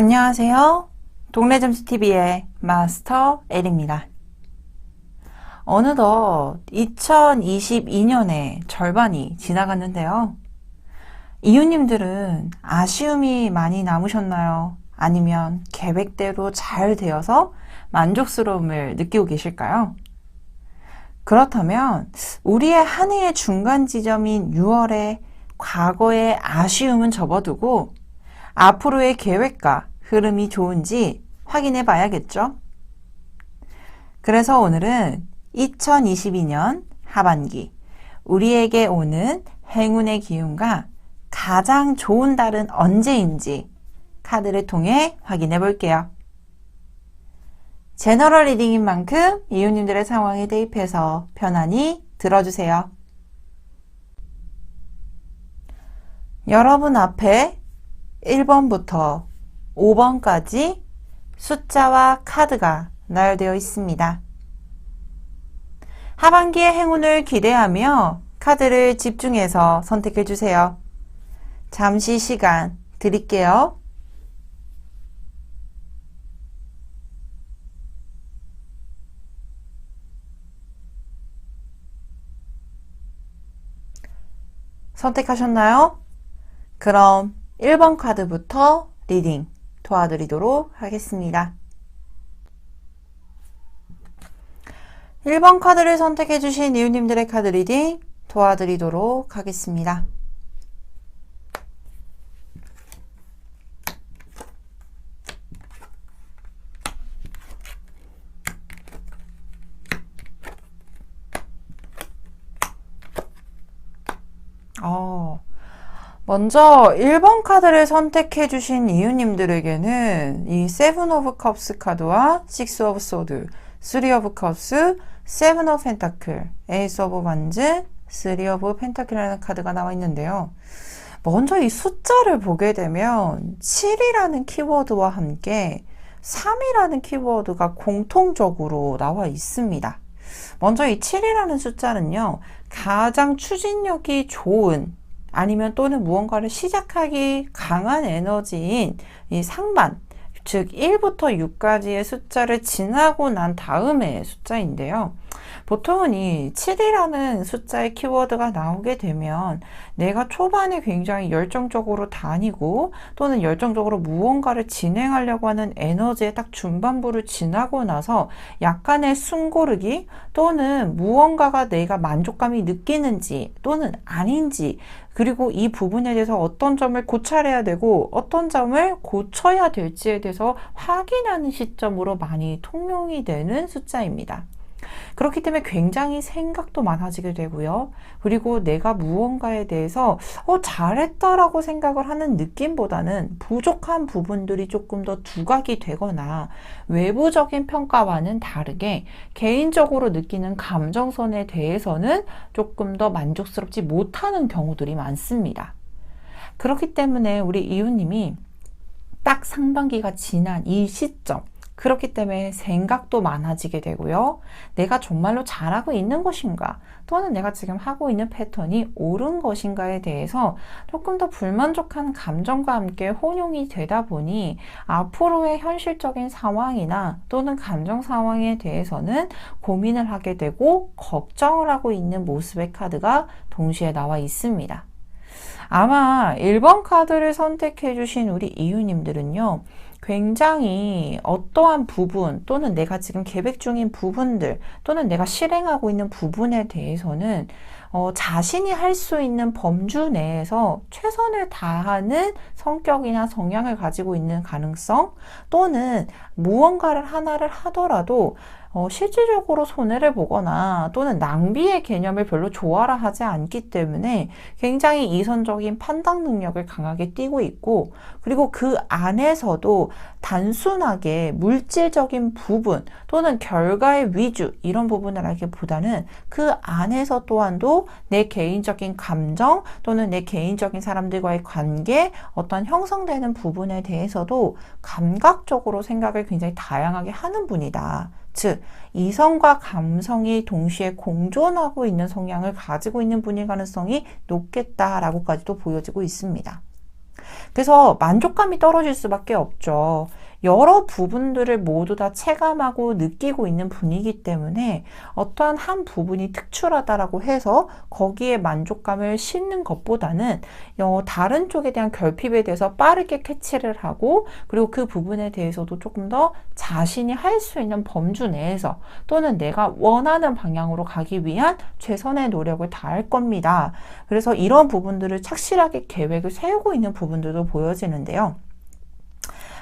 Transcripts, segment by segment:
안녕하세요. 동네점수TV의 마스터 L입니다. 어느덧 2022년의 절반이 지나갔는데요. 이웃님들은 아쉬움이 많이 남으셨나요? 아니면 계획대로 잘 되어서 만족스러움을 느끼고 계실까요? 그렇다면 우리의 한 해의 중간 지점인 6월에 과거의 아쉬움은 접어두고 앞으로의 계획과 흐름이 좋은지 확인해 봐야겠죠? 그래서 오늘은 2022년 하반기 우리에게 오는 행운의 기운과 가장 좋은 달은 언제인지 카드를 통해 확인해 볼게요. 제너럴 리딩인 만큼 이웃님들의 상황에 대입해서 편안히 들어주세요. 여러분 앞에 1번부터 5번까지 숫자와 카드가 나열되어 있습니다. 하반기의 행운을 기대하며 카드를 집중해서 선택해 주세요. 잠시 시간 드릴게요. 선택하셨나요? 그럼 1번 카드부터 리딩 도와드리도록 하겠습니다. 1번 카드를 선택해 주신 이웃님들의 카드 리딩 도와드리도록 하겠습니다. 먼저 1번 카드를 선택해 주신 이웃님들에게는 이 세븐 오브 컵스 카드와 식스 오브 소드, 쓰리 오브 컵스, 세븐 오브 펜타클, 에이스 오브 완즈, 쓰리 오브 펜타클이라는 카드가 나와 있는데요. 먼저 이 숫자를 보게 되면 7이라는 키워드와 함께 3이라는 키워드가 공통적으로 나와 있습니다. 먼저 이 7이라는 숫자는요, 가장 추진력이 좋은 아니면 또는 무언가를 시작하기 강한 에너지인 이 상반, 즉 1부터 6까지의 숫자를 지나고 난 다음의 숫자인데요. 보통은 이 7이라는 숫자의 키워드가 나오게 되면 내가 초반에 굉장히 열정적으로 다니고 또는 열정적으로 무언가를 진행하려고 하는 에너지의 딱 중반부를 지나고 나서 약간의 숨고르기 또는 무언가가 내가 만족감이 느끼는지 또는 아닌지 그리고 이 부분에 대해서 어떤 점을 고찰해야 되고 어떤 점을 고쳐야 될지에 대해서 확인하는 시점으로 많이 통용이 되는 숫자입니다. 그렇기 때문에 굉장히 생각도 많아지게 되고요. 그리고 내가 무언가에 대해서 잘했다라고 생각을 하는 느낌보다는 부족한 부분들이 조금 더 두각이 되거나 외부적인 평가와는 다르게 개인적으로 느끼는 감정선에 대해서는 조금 더 만족스럽지 못하는 경우들이 많습니다. 그렇기 때문에 우리 이웃님이 딱 상반기가 지난 이 시점 그렇기 때문에 생각도 많아지게 되고요. 내가 정말로 잘하고 있는 것인가 또는 내가 지금 하고 있는 패턴이 옳은 것인가에 대해서 조금 더 불만족한 감정과 함께 혼용이 되다 보니 앞으로의 현실적인 상황이나 또는 감정 상황에 대해서는 고민을 하게 되고 걱정을 하고 있는 모습의 카드가 동시에 나와 있습니다. 아마 1번 카드를 선택해 주신 우리 이웃님들은요. 굉장히 어떠한 부분 또는 내가 지금 계획 중인 부분들 또는 내가 실행하고 있는 부분에 대해서는 자신이 할 수 있는 범주 내에서 최선을 다하는 성격이나 성향을 가지고 있는 가능성 또는 무언가를 하나를 하더라도 실질적으로 손해를 보거나 또는 낭비의 개념을 별로 좋아라 하지 않기 때문에 굉장히 이선적인 판단 능력을 강하게 띠고 있고 그리고 그 안에서도 단순하게 물질적인 부분 또는 결과의 위주 이런 부분을 하기보다는 그 안에서 또한도 내 개인적인 감정 또는 내 개인적인 사람들과의 관계 어떤 형성되는 부분에 대해서도 감각적으로 생각을 굉장히 다양하게 하는 분이다. 즉 이성과 감성이 동시에 공존하고 있는 성향을 가지고 있는 분일 가능성이 높겠다라고까지도 보여지고 있습니다. 그래서 만족감이 떨어질 수밖에 없죠. 여러 부분들을 모두 다 체감하고 느끼고 있는 분이기 때문에 어떠한 한 부분이 특출하다라고 해서 거기에 만족감을 싣는 것보다는 다른 쪽에 대한 결핍에 대해서 빠르게 캐치를 하고 그리고 그 부분에 대해서도 조금 더 자신이 할 수 있는 범주 내에서 또는 내가 원하는 방향으로 가기 위한 최선의 노력을 다할 겁니다. 그래서 이런 부분들을 착실하게 계획을 세우고 있는 부분들도 보여지는데요.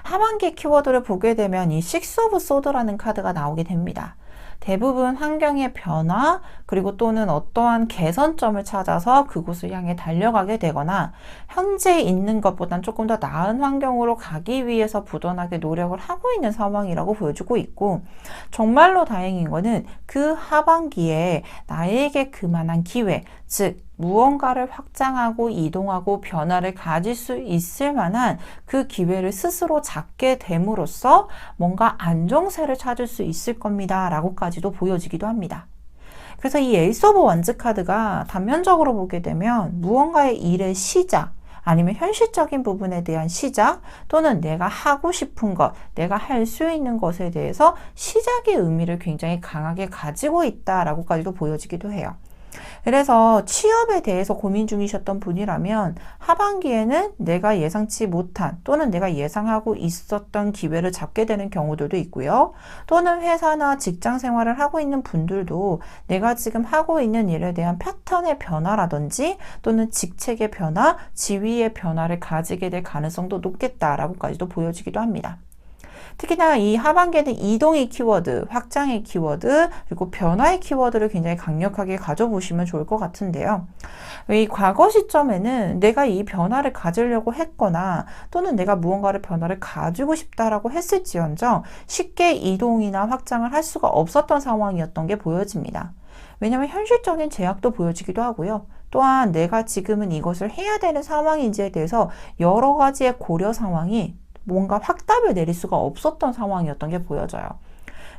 하반기 키워드를 보게 되면 이 식스 오브 소드라는 카드가 나오게 됩니다. 대부분 환경의 변화 그리고 또는 어떠한 개선점을 찾아서 그곳을 향해 달려가게 되거나 현재 있는 것보단 조금 더 나은 환경으로 가기 위해서 부단하게 노력을 하고 있는 상황이라고 보여주고 있고 정말로 다행인 거는 그 하반기에 나에게 그만한 기회 즉 무언가를 확장하고 이동하고 변화를 가질 수 있을 만한 그 기회를 스스로 잡게 됨으로써 뭔가 안정세를 찾을 수 있을 겁니다 라고까지도 보여지기도 합니다. 그래서 이 에이스 오브 원즈 카드가 단면적으로 보게 되면 무언가의 일의 시작 아니면 현실적인 부분에 대한 시작 또는 내가 하고 싶은 것, 내가 할 수 있는 것에 대해서 시작의 의미를 굉장히 강하게 가지고 있다라고까지도 보여지기도 해요. 그래서 취업에 대해서 고민 중이셨던 분이라면 하반기에는 내가 예상치 못한 또는 내가 예상하고 있었던 기회를 잡게 되는 경우들도 있고요. 또는 회사나 직장 생활을 하고 있는 분들도 내가 지금 하고 있는 일에 대한 패턴의 변화라든지 또는 직책의 변화, 지위의 변화를 가지게 될 가능성도 높겠다라고까지도 보여지기도 합니다. 특히나 이 하반기에는 이동의 키워드, 확장의 키워드, 그리고 변화의 키워드를 굉장히 강력하게 가져보시면 좋을 것 같은데요. 이 과거 시점에는 내가 이 변화를 가지려고 했거나 또는 내가 무언가를 변화를 가지고 싶다라고 했을지언정 쉽게 이동이나 확장을 할 수가 없었던 상황이었던 게 보여집니다. 왜냐하면 현실적인 제약도 보여지기도 하고요. 또한 내가 지금은 이것을 해야 되는 상황인지에 대해서 여러 가지의 고려 상황이 뭔가 확답을 내릴 수가 없었던 상황이었던 게 보여져요.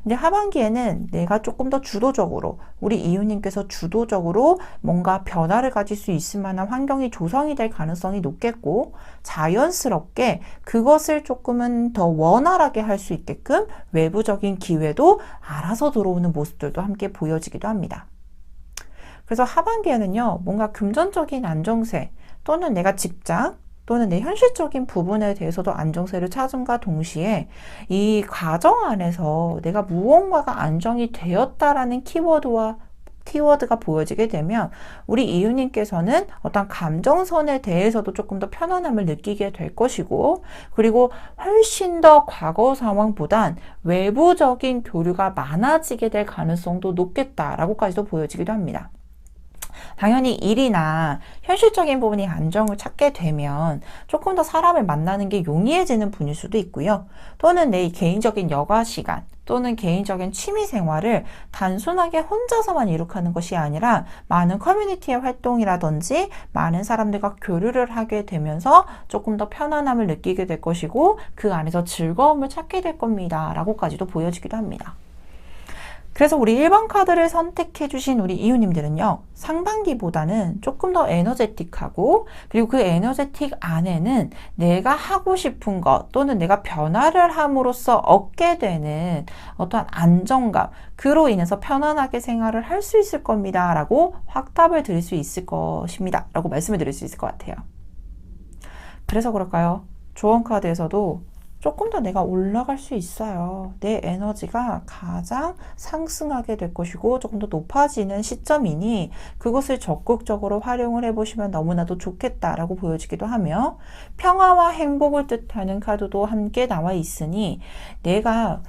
근데 하반기에는 내가 조금 더 주도적으로 우리 이유님께서 주도적으로 뭔가 변화를 가질 수 있을 만한 환경이 조성이 될 가능성이 높겠고 자연스럽게 그것을 조금은 더 원활하게 할 수 있게끔 외부적인 기회도 알아서 들어오는 모습들도 함께 보여지기도 합니다. 그래서 하반기에는요 뭔가 금전적인 안정세 또는 내가 직장 또는 내 현실적인 부분에 대해서도 안정세를 찾음과 동시에 이 과정 안에서 내가 무언가가 안정이 되었다라는 키워드가 보여지게 되면 우리 이유님께서는 어떤 감정선에 대해서도 조금 더 편안함을 느끼게 될 것이고 그리고 훨씬 더 과거 상황보단 외부적인 교류가 많아지게 될 가능성도 높겠다라고까지도 보여지기도 합니다. 당연히 일이나 현실적인 부분이 안정을 찾게 되면 조금 더 사람을 만나는 게 용이해지는 분일 수도 있고요. 또는 내 개인적인 여가 시간 또는 개인적인 취미 생활을 단순하게 혼자서만 이룩하는 것이 아니라 많은 커뮤니티의 활동이라든지 많은 사람들과 교류를 하게 되면서 조금 더 편안함을 느끼게 될 것이고 그 안에서 즐거움을 찾게 될 겁니다. 라고까지도 보여지기도 합니다. 그래서 우리 1번 카드를 선택해 주신 우리 이유님들은요. 상반기보다는 조금 더 에너제틱하고 그리고 그 에너제틱 안에는 내가 하고 싶은 것 또는 내가 변화를 함으로써 얻게 되는 어떠한 안정감 그로 인해서 편안하게 생활을 할 수 있을 겁니다. 라고 확답을 드릴 수 있을 것입니다. 라고 말씀을 드릴 수 있을 것 같아요. 그래서 그럴까요? 조언 카드에서도 조금 더 내가 올라갈 수 있어요. 내 에너지가 가장 상승하게 될 것이고 조금 더 높아지는 시점이니 그것을 적극적으로 활용을 해보시면 너무나도 좋겠다라고 보여지기도 하며 평화와 행복을 뜻하는 카드도 함께 나와 있으니 내가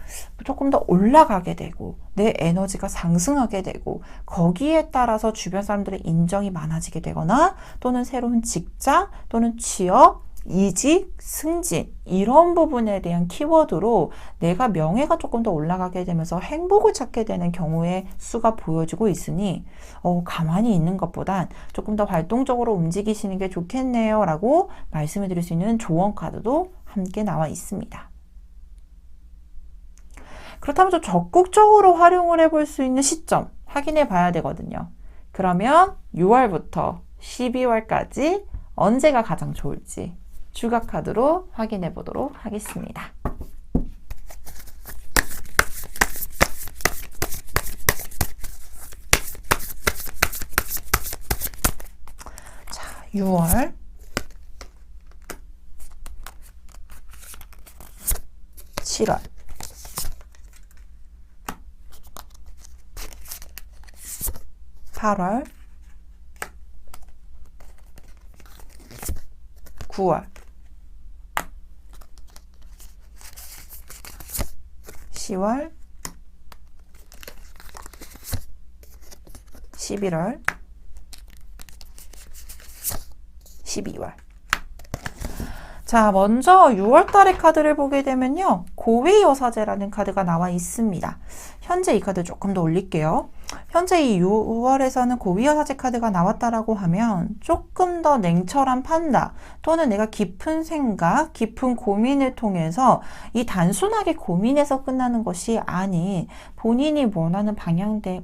조금 더 올라가게 되고 내 에너지가 상승하게 되고 거기에 따라서 주변 사람들의 인정이 많아지게 되거나 또는 새로운 직장 또는 취업 이직, 승진 이런 부분에 대한 키워드로 내가 명예가 조금 더 올라가게 되면서 행복을 찾게 되는 경우의 수가 보여지고 있으니 가만히 있는 것보단 조금 더 활동적으로 움직이시는 게 좋겠네요 라고 말씀을 드릴 수 있는 조언 카드도 함께 나와 있습니다. 그렇다면 좀 적극적으로 활용을 해볼 수 있는 시점 확인해 봐야 되거든요. 그러면 6월부터 12월까지 언제가 가장 좋을지 추가 카드로 확인해 보도록 하겠습니다. 자, 6월 7월 8월 9월 10월 11월 12월. 자, 먼저 6월 달의 카드를 보게 되면요. 고위여사제라는 카드가 나와 있습니다. 현재 이 카드 조금 더 올릴게요. 현재 이 6월에서는 고위여사제 카드가 나왔다라고 하면 조금 더 냉철한 판단 또는 내가 깊은 생각, 깊은 고민을 통해서 이 단순하게 고민해서 끝나는 것이 아닌 본인이 원하는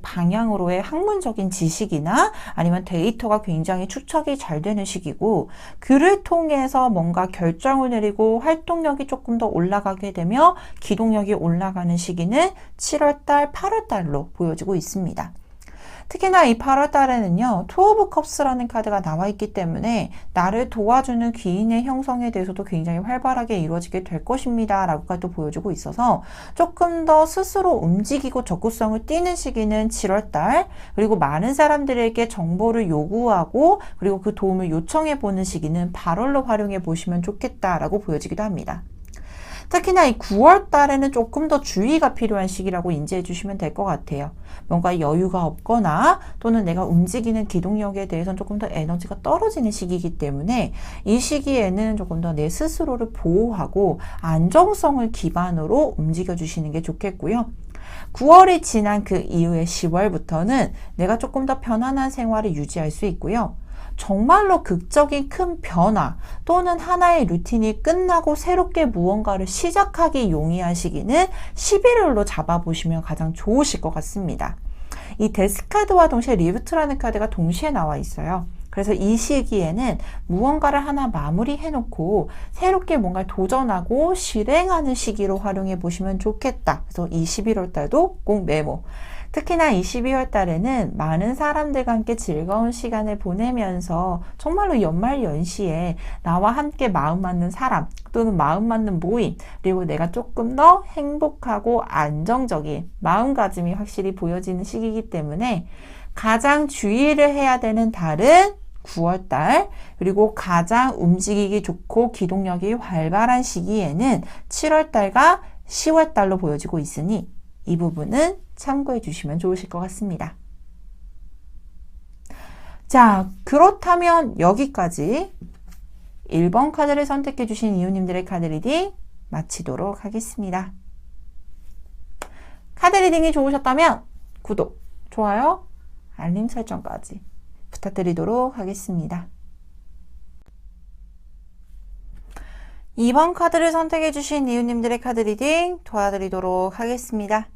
방향으로의 학문적인 지식이나 아니면 데이터가 굉장히 추적이 잘 되는 시기고 그를 통해서 뭔가 결정을 내리고 활동력이 조금 더 올라가게 되며 기동력이 올라가는 시기는 7월달, 8월달로 보여지고 있습니다. 특히나 이 8월 달에는요, 투 오브 컵스라는 카드가 나와 있기 때문에 나를 도와주는 귀인의 형성에 대해서도 굉장히 활발하게 이루어지게 될 것입니다. 라고까지 또 보여주고 있어서 조금 더 스스로 움직이고 적극성을 띠는 시기는 7월 달, 그리고 많은 사람들에게 정보를 요구하고 그리고 그 도움을 요청해 보는 시기는 8월로 활용해 보시면 좋겠다라고 보여지기도 합니다. 특히나 이 9월 달에는 조금 더 주의가 필요한 시기라고 인지해 주시면 될 것 같아요. 뭔가 여유가 없거나 또는 내가 움직이는 기동력에 대해서는 조금 더 에너지가 떨어지는 시기이기 때문에 이 시기에는 조금 더 내 스스로를 보호하고 안정성을 기반으로 움직여 주시는 게 좋겠고요. 9월이 지난 그 이후에 10월부터는 내가 조금 더 편안한 생활을 유지할 수 있고요. 정말로 극적인 큰 변화 또는 하나의 루틴이 끝나고 새롭게 무언가를 시작하기 용이한 시기는 11월로 잡아보시면 가장 좋으실 것 같습니다. 이 데스 카드와 동시에 리부트라는 카드가 동시에 나와 있어요. 그래서 이 시기에는 무언가를 하나 마무리해 놓고 새롭게 뭔가를 도전하고 실행하는 시기로 활용해 보시면 좋겠다. 그래서 이 11월 달도 꼭 메모. 특히나 이 12월 달에는 많은 사람들과 함께 즐거운 시간을 보내면서 정말로 연말 연시에 나와 함께 마음 맞는 사람 또는 마음 맞는 모임 그리고 내가 조금 더 행복하고 안정적인 마음가짐이 확실히 보여지는 시기이기 때문에 가장 주의를 해야 되는 달은 9월 달 그리고 가장 움직이기 좋고 기동력이 활발한 시기에는 7월 달과 10월 달로 보여지고 있으니 이 부분은 참고해 주시면 좋으실 것 같습니다. 자, 그렇다면 여기까지 1번 카드를 선택해 주신 이웃님들의 카드 리딩 마치도록 하겠습니다. 카드 리딩이 좋으셨다면 구독, 좋아요, 알림 설정까지 부탁드리도록 하겠습니다. 2번 카드를 선택해 주신 이웃님들의 카드 리딩 도와드리도록 하겠습니다.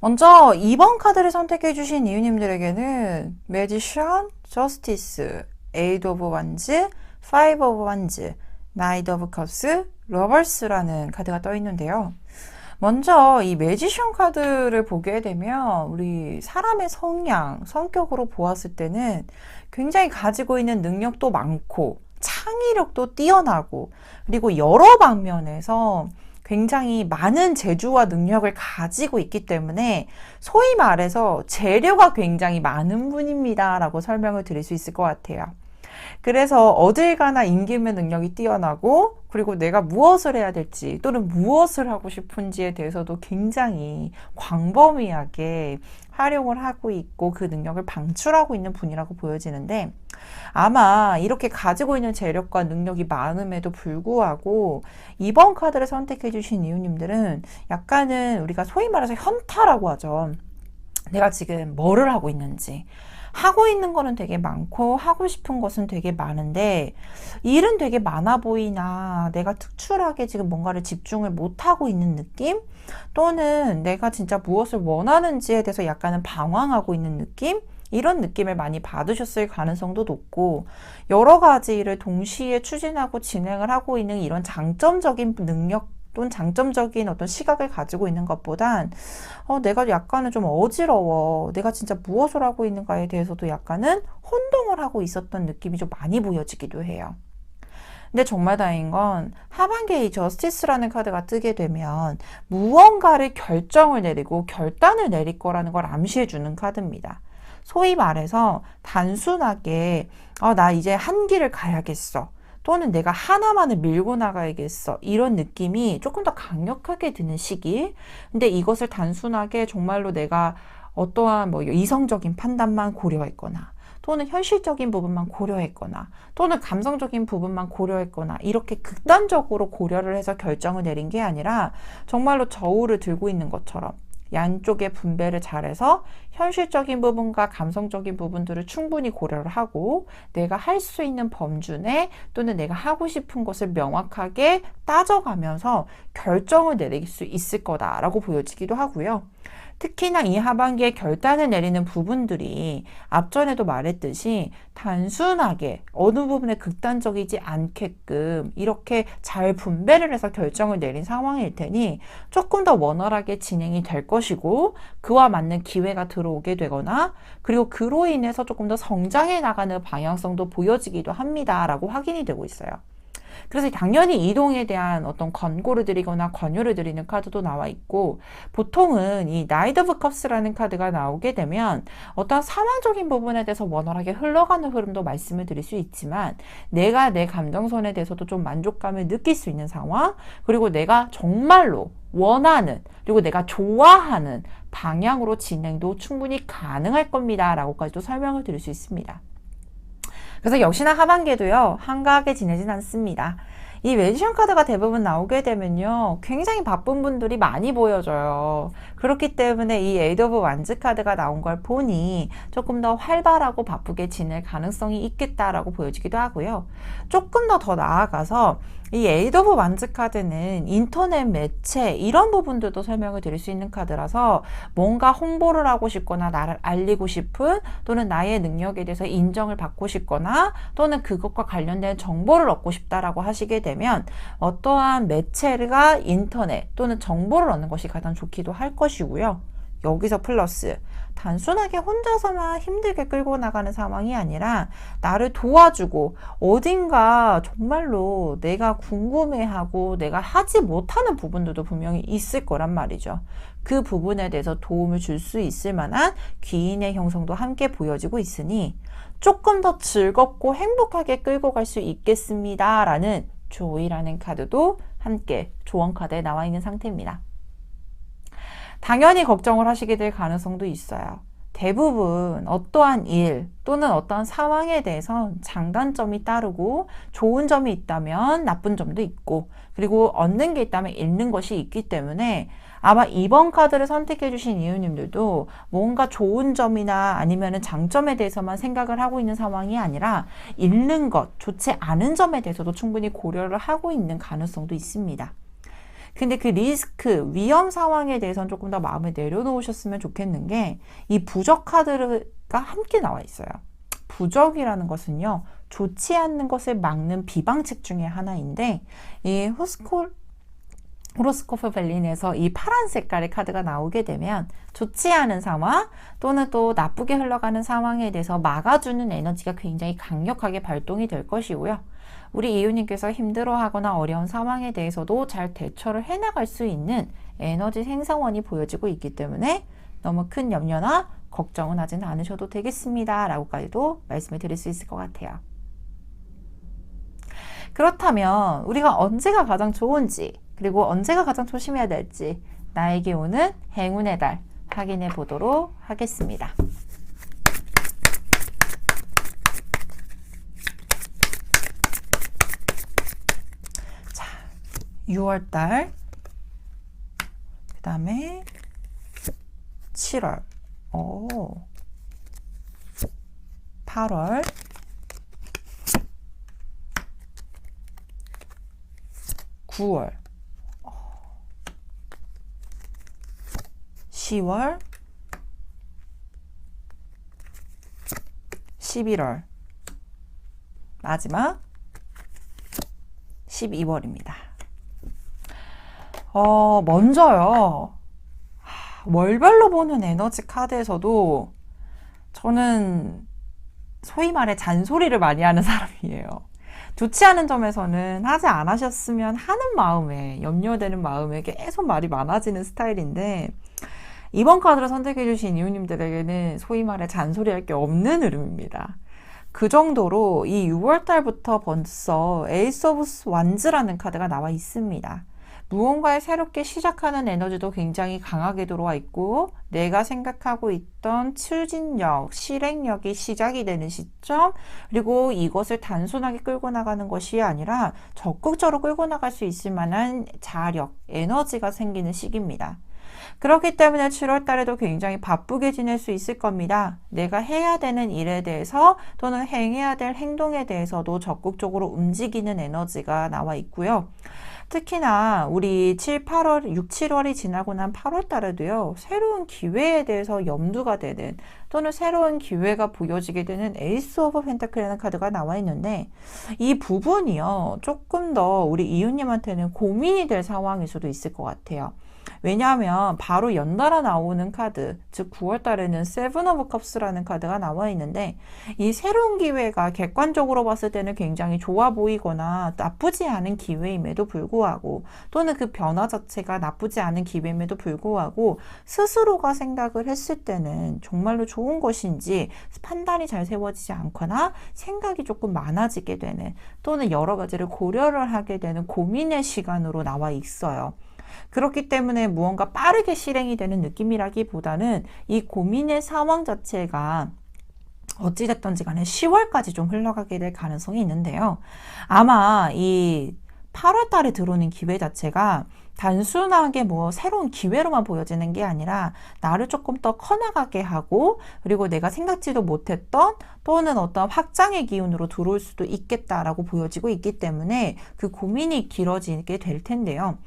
먼저 2번 카드를 선택해 주신 이웃님들에게는 매지션, 저스티스, 에이드 오브 완즈, 파이브 오브 완즈, 나이트 오브 컵스, 러버스라는 카드가 떠 있는데요. 먼저 이 매지션 카드를 보게 되면 우리 사람의 성향, 성격으로 보았을 때는 굉장히 가지고 있는 능력도 많고 창의력도 뛰어나고 그리고 여러 방면에서 굉장히 많은 재주와 능력을 가지고 있기 때문에 소위 말해서 재료가 굉장히 많은 분입니다 라고 설명을 드릴 수 있을 것 같아요. 그래서 어딜 가나 임기응변 능력이 뛰어나고 그리고 내가 무엇을 해야 될지 또는 무엇을 하고 싶은지에 대해서도 굉장히 광범위하게 활용을 하고 있고 그 능력을 방출하고 있는 분이라고 보여지는데 아마 이렇게 가지고 있는 재력과 능력이 많음에도 불구하고 2번 카드를 선택해 주신 이웃님들은 약간은 우리가 소위 말해서 현타라고 하죠. 내가 지금 뭐를 하고 있는지 하고 있는 거는 되게 많고 하고 싶은 것은 되게 많은데 일은 되게 많아 보이나 내가 특출하게 지금 뭔가를 집중을 못하고 있는 느낌? 또는 내가 진짜 무엇을 원하는지에 대해서 약간은 방황하고 있는 느낌? 이런 느낌을 많이 받으셨을 가능성도 높고 여러 가지 일을 동시에 추진하고 진행을 하고 있는 이런 장점적인 능력 또는 장점적인 어떤 시각을 가지고 있는 것보단 내가 약간은 좀 어지러워. 내가 진짜 무엇을 하고 있는가에 대해서도 약간은 혼동을 하고 있었던 느낌이 좀 많이 보여지기도 해요. 근데 정말 다행인 건 하반기에 이 저스티스라는 카드가 뜨게 되면 무언가를 결정을 내리고 결단을 내릴 거라는 걸 암시해주는 카드입니다. 소위 말해서 단순하게 나 이제 한 길을 가야겠어. 또는 내가 하나만을 밀고 나가야겠어. 이런 느낌이 조금 더 강력하게 드는 시기. 근데 이것을 단순하게 정말로 내가 어떠한 뭐 이성적인 판단만 고려했거나 또는 현실적인 부분만 고려했거나 또는 감성적인 부분만 고려했거나 이렇게 극단적으로 고려를 해서 결정을 내린 게 아니라 정말로 저울을 들고 있는 것처럼 양쪽의 분배를 잘해서 현실적인 부분과 감성적인 부분들을 충분히 고려를 하고 내가 할 수 있는 범주 내 또는 내가 하고 싶은 것을 명확하게 따져가면서 결정을 내릴 수 있을 거다라고 보여지기도 하고요. 특히나 이 하반기에 결단을 내리는 부분들이 앞전에도 말했듯이 단순하게 어느 부분에 극단적이지 않게끔 이렇게 잘 분배를 해서 결정을 내린 상황일 테니 조금 더 원활하게 진행이 될 것이고 그와 맞는 기회가 들어오게 되거나 그리고 그로 인해서 조금 더 성장해 나가는 방향성도 보여지기도 합니다라고 확인이 되고 있어요. 그래서 당연히 이동에 대한 어떤 권고를 드리거나 권유를 드리는 카드도 나와 있고 보통은 이 나이트 오브 컵스라는 카드가 나오게 되면 어떤 상황적인 부분에 대해서 원활하게 흘러가는 흐름도 말씀을 드릴 수 있지만 내가 내 감정선에 대해서도 좀 만족감을 느낄 수 있는 상황 그리고 내가 정말로 원하는 그리고 내가 좋아하는 방향으로 진행도 충분히 가능할 겁니다 라고까지도 설명을 드릴 수 있습니다. 그래서 역시나 하반기에도요 한가하게 지내진 않습니다. 이 매지션 카드가 대부분 나오게 되면요 굉장히 바쁜 분들이 많이 보여져요. 그렇기 때문에 이 에이드 오브 완즈 카드가 나온 걸 보니 조금 더 활발하고 바쁘게 지낼 가능성이 있겠다라고 보여지기도 하고요. 조금 더 나아가서 이 에이드 오브 완즈 카드는 인터넷 매체 이런 부분들도 설명을 드릴 수 있는 카드라서 뭔가 홍보를 하고 싶거나 나를 알리고 싶은 또는 나의 능력에 대해서 인정을 받고 싶거나 또는 그것과 관련된 정보를 얻고 싶다라고 하시게 되면 어떠한 매체가 인터넷 또는 정보를 얻는 것이 가장 좋기도 할 것이고요. 여기서 플러스 단순하게 혼자서만 힘들게 끌고 나가는 상황이 아니라 나를 도와주고 어딘가 정말로 내가 궁금해하고 내가 하지 못하는 부분들도 분명히 있을 거란 말이죠. 그 부분에 대해서 도움을 줄 수 있을 만한 귀인의 형성도 함께 보여지고 있으니 조금 더 즐겁고 행복하게 끌고 갈 수 있겠습니다 라는 조이라는 카드도 함께 조언 카드에 나와 있는 상태입니다. 당연히 걱정을 하시게 될 가능성도 있어요. 대부분 어떠한 일 또는 어떠한 상황에 대해서 장단점이 따르고 좋은 점이 있다면 나쁜 점도 있고 그리고 얻는 게 있다면 잃는 것이 있기 때문에 아마 이번 카드를 선택해 주신 이유님들도 뭔가 좋은 점이나 아니면 장점에 대해서만 생각을 하고 있는 상황이 아니라 잃는 것, 좋지 않은 점에 대해서도 충분히 고려를 하고 있는 가능성도 있습니다. 근데 그 리스크, 위험 상황에 대해서는 조금 더 마음을 내려놓으셨으면 좋겠는 게 이 부적 카드가 함께 나와 있어요. 부적이라는 것은요. 좋지 않는 것을 막는 비방책 중에 하나인데 이 호로스코프 벨린에서 이 파란 색깔의 카드가 나오게 되면 좋지 않은 상황 또는 또 나쁘게 흘러가는 상황에 대해서 막아주는 에너지가 굉장히 강력하게 발동이 될 것이고요. 우리 이웃님께서 힘들어하거나 어려운 상황에 대해서도 잘 대처를 해나갈 수 있는 에너지 생성원이 보여지고 있기 때문에 너무 큰 염려나 걱정은 하진 않으셔도 되겠습니다 라고까지도 말씀을 드릴 수 있을 것 같아요. 그렇다면 우리가 언제가 가장 좋은지 그리고 언제가 가장 조심해야 될지 나에게 오는 행운의 달 확인해 보도록 하겠습니다. 자, 6월달 그 다음에 7월 8월, 9월, 10월, 11월, 마지막 12월입니다. 먼저요. 월별로 보는 에너지 카드에서도 저는 소위 말해 잔소리를 많이 하는 사람이에요. 좋지 않은 점에서는 하지 않으셨으면 하는 마음에, 염려되는 마음에 계속 말이 많아지는 스타일인데, 이번 카드를 선택해주신 이웃님들에게는 소위 말해 잔소리할 게 없는 흐름입니다. 그 정도로 이 6월달부터 벌써 에이스 오브 완즈라는 카드가 나와 있습니다. 무언가를 새롭게 시작하는 에너지도 굉장히 강하게 들어와 있고, 내가 생각하고 있던 추진력, 실행력이 시작이 되는 시점, 그리고 이것을 단순하게 끌고 나가는 것이 아니라 적극적으로 끌고 나갈 수 있을 만한 자력, 에너지가 생기는 시기입니다. 그렇기 때문에 7월 달에도 굉장히 바쁘게 지낼 수 있을 겁니다. 내가 해야 되는 일에 대해서 또는 행해야 될 행동에 대해서도 적극적으로 움직이는 에너지가 나와 있고요. 특히나 우리 6, 7월이 지나고 난 8월 달에도요, 새로운 기회에 대해서 염두가 되는 또는 새로운 기회가 보여지게 되는 에이스 오브 펜타클이라는 카드가 나와 있는데, 이 부분이요, 조금 더 우리 이웃님한테는 고민이 될 상황일 수도 있을 것 같아요. 왜냐하면 바로 연달아 나오는 카드, 즉 9월 달에는 세븐 오브 컵스라는 카드가 나와 있는데, 이 새로운 기회가 객관적으로 봤을 때는 굉장히 좋아 보이거나 나쁘지 않은 기회임에도 불구하고, 또는 그 변화 자체가 나쁘지 않은 기회임에도 불구하고 스스로가 생각을 했을 때는 정말로 좋은 것인지 판단이 잘 세워지지 않거나 생각이 조금 많아지게 되는, 또는 여러 가지를 고려를 하게 되는 고민의 시간으로 나와 있어요. 그렇기 때문에 무언가 빠르게 실행이 되는 느낌이라기보다는 이 고민의 상황 자체가 어찌됐든지 간에 10월까지 좀 흘러가게 될 가능성이 있는데요. 아마 이 8월 달에 들어오는 기회 자체가 단순하게 뭐 새로운 기회로만 보여지는 게 아니라 나를 조금 더 커나가게 하고, 그리고 내가 생각지도 못했던 또는 어떤 확장의 기운으로 들어올 수도 있겠다라고 보여지고 있기 때문에 그 고민이 길어지게 될 텐데요.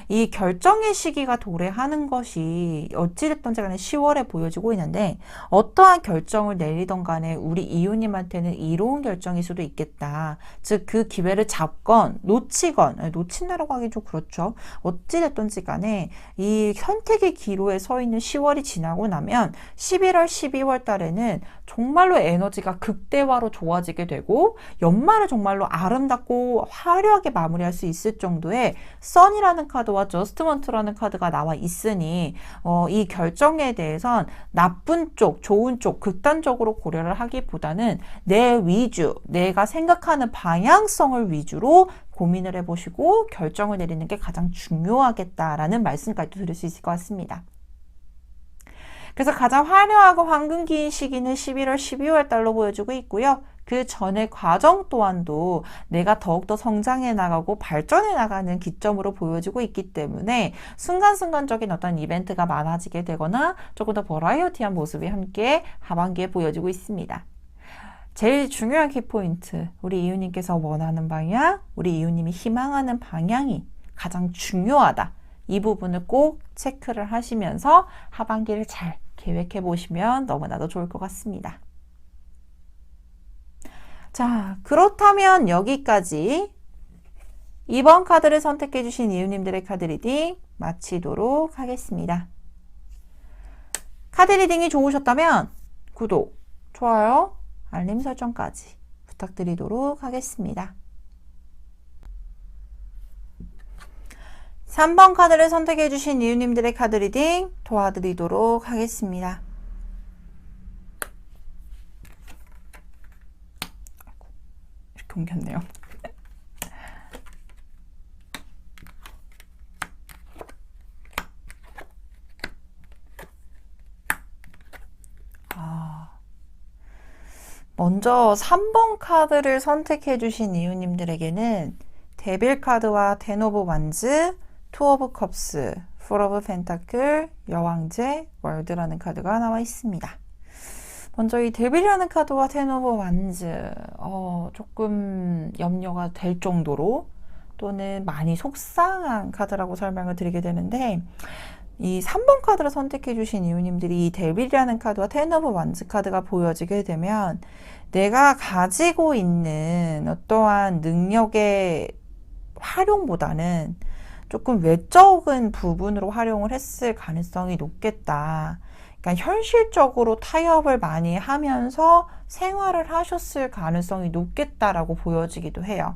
이 결정의 시기가 도래하는 것이 어찌됐든지 간에 10월에 보여지고 있는데, 어떠한 결정을 내리던 간에 우리 이웃님한테는 이로운 결정일 수도 있겠다. 즉 그 기회를 잡건 놓친다라고 하기 좀 그렇죠. 어찌됐든지 간에 이 선택의 기로에 서 있는 10월이 지나고 나면 11월, 12월 달에는 정말로 에너지가 극대화로 좋아지게 되고, 연말을 정말로 아름답고 화려하게 마무리할 수 있을 정도의 선이라는 카드와 저스트먼트라는 카드가 나와 있으니, 이 결정에 대해선 나쁜 쪽, 좋은 쪽, 극단적으로 고려를 하기보다는 내 위주, 내가 생각하는 방향성을 위주로 고민을 해보시고 결정을 내리는 게 가장 중요하겠다라는 말씀까지도 드릴 수 있을 것 같습니다. 그래서 가장 화려하고 황금기인 시기는 11월, 12월 달로 보여주고 있고요. 그 전의 과정 또한도 내가 더욱더 성장해 나가고 발전해 나가는 기점으로 보여지고 있기 때문에 순간순간적인 어떤 이벤트가 많아지게 되거나 조금 더 버라이어티한 모습이 함께 하반기에 보여지고 있습니다. 제일 중요한 키포인트, 우리 이웃님께서 원하는 방향, 우리 이웃님이 희망하는 방향이 가장 중요하다. 이 부분을 꼭 체크를 하시면서 하반기를 잘 계획해 보시면 너무나도 좋을 것 같습니다. 자, 그렇다면 여기까지 이번 카드를 선택해 주신 이웃님들의 카드 리딩 마치도록 하겠습니다. 카드 리딩이 좋으셨다면 구독, 좋아요, 알림 설정까지 부탁드리도록 하겠습니다. 3번 카드를 선택해 주신 이웃님들의 카드 리딩 도와드리도록 하겠습니다. 이렇게 옮겼네요. 먼저 3번 카드를 선택해 주신 이웃님들에게는 데빌 카드와 텐 오브 완즈, 투 오브 컵스, 풀 오브 펜타클, 여왕제, 월드라는 카드가 나와 있습니다. 먼저 이 데빌이라는 카드와 텐 오브 완즈, 조금 염려가 될 정도로 또는 많이 속상한 카드라고 설명을 드리게 되는데, 이 3번 카드를 선택해 주신 이유님들이 이 데빌이라는 카드와 텐 오브 완즈 카드가 보여지게 되면 내가 가지고 있는 어떠한 능력의 활용보다는 조금 외적인 부분으로 활용을 했을 가능성이 높겠다. 그러니까 현실적으로 타협을 많이 하면서 생활을 하셨을 가능성이 높겠다라고 보여지기도 해요.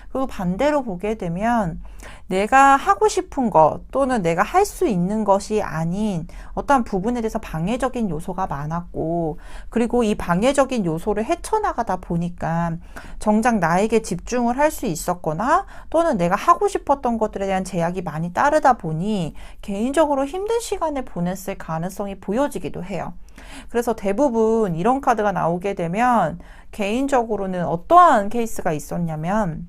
그리고 반대로 보게 되면 내가 하고 싶은 것 또는 내가 할 수 있는 것이 아닌 어떠한 부분에 대해서 방해적인 요소가 많았고, 그리고 이 방해적인 요소를 헤쳐나가다 보니까 정작 나에게 집중을 할 수 있었거나 또는 내가 하고 싶었던 것들에 대한 제약이 많이 따르다 보니 개인적으로 힘든 시간을 보냈을 가능성이 보여지기도 해요. 그래서 대부분 이런 카드가 나오게 되면 개인적으로는 어떠한 케이스가 있었냐면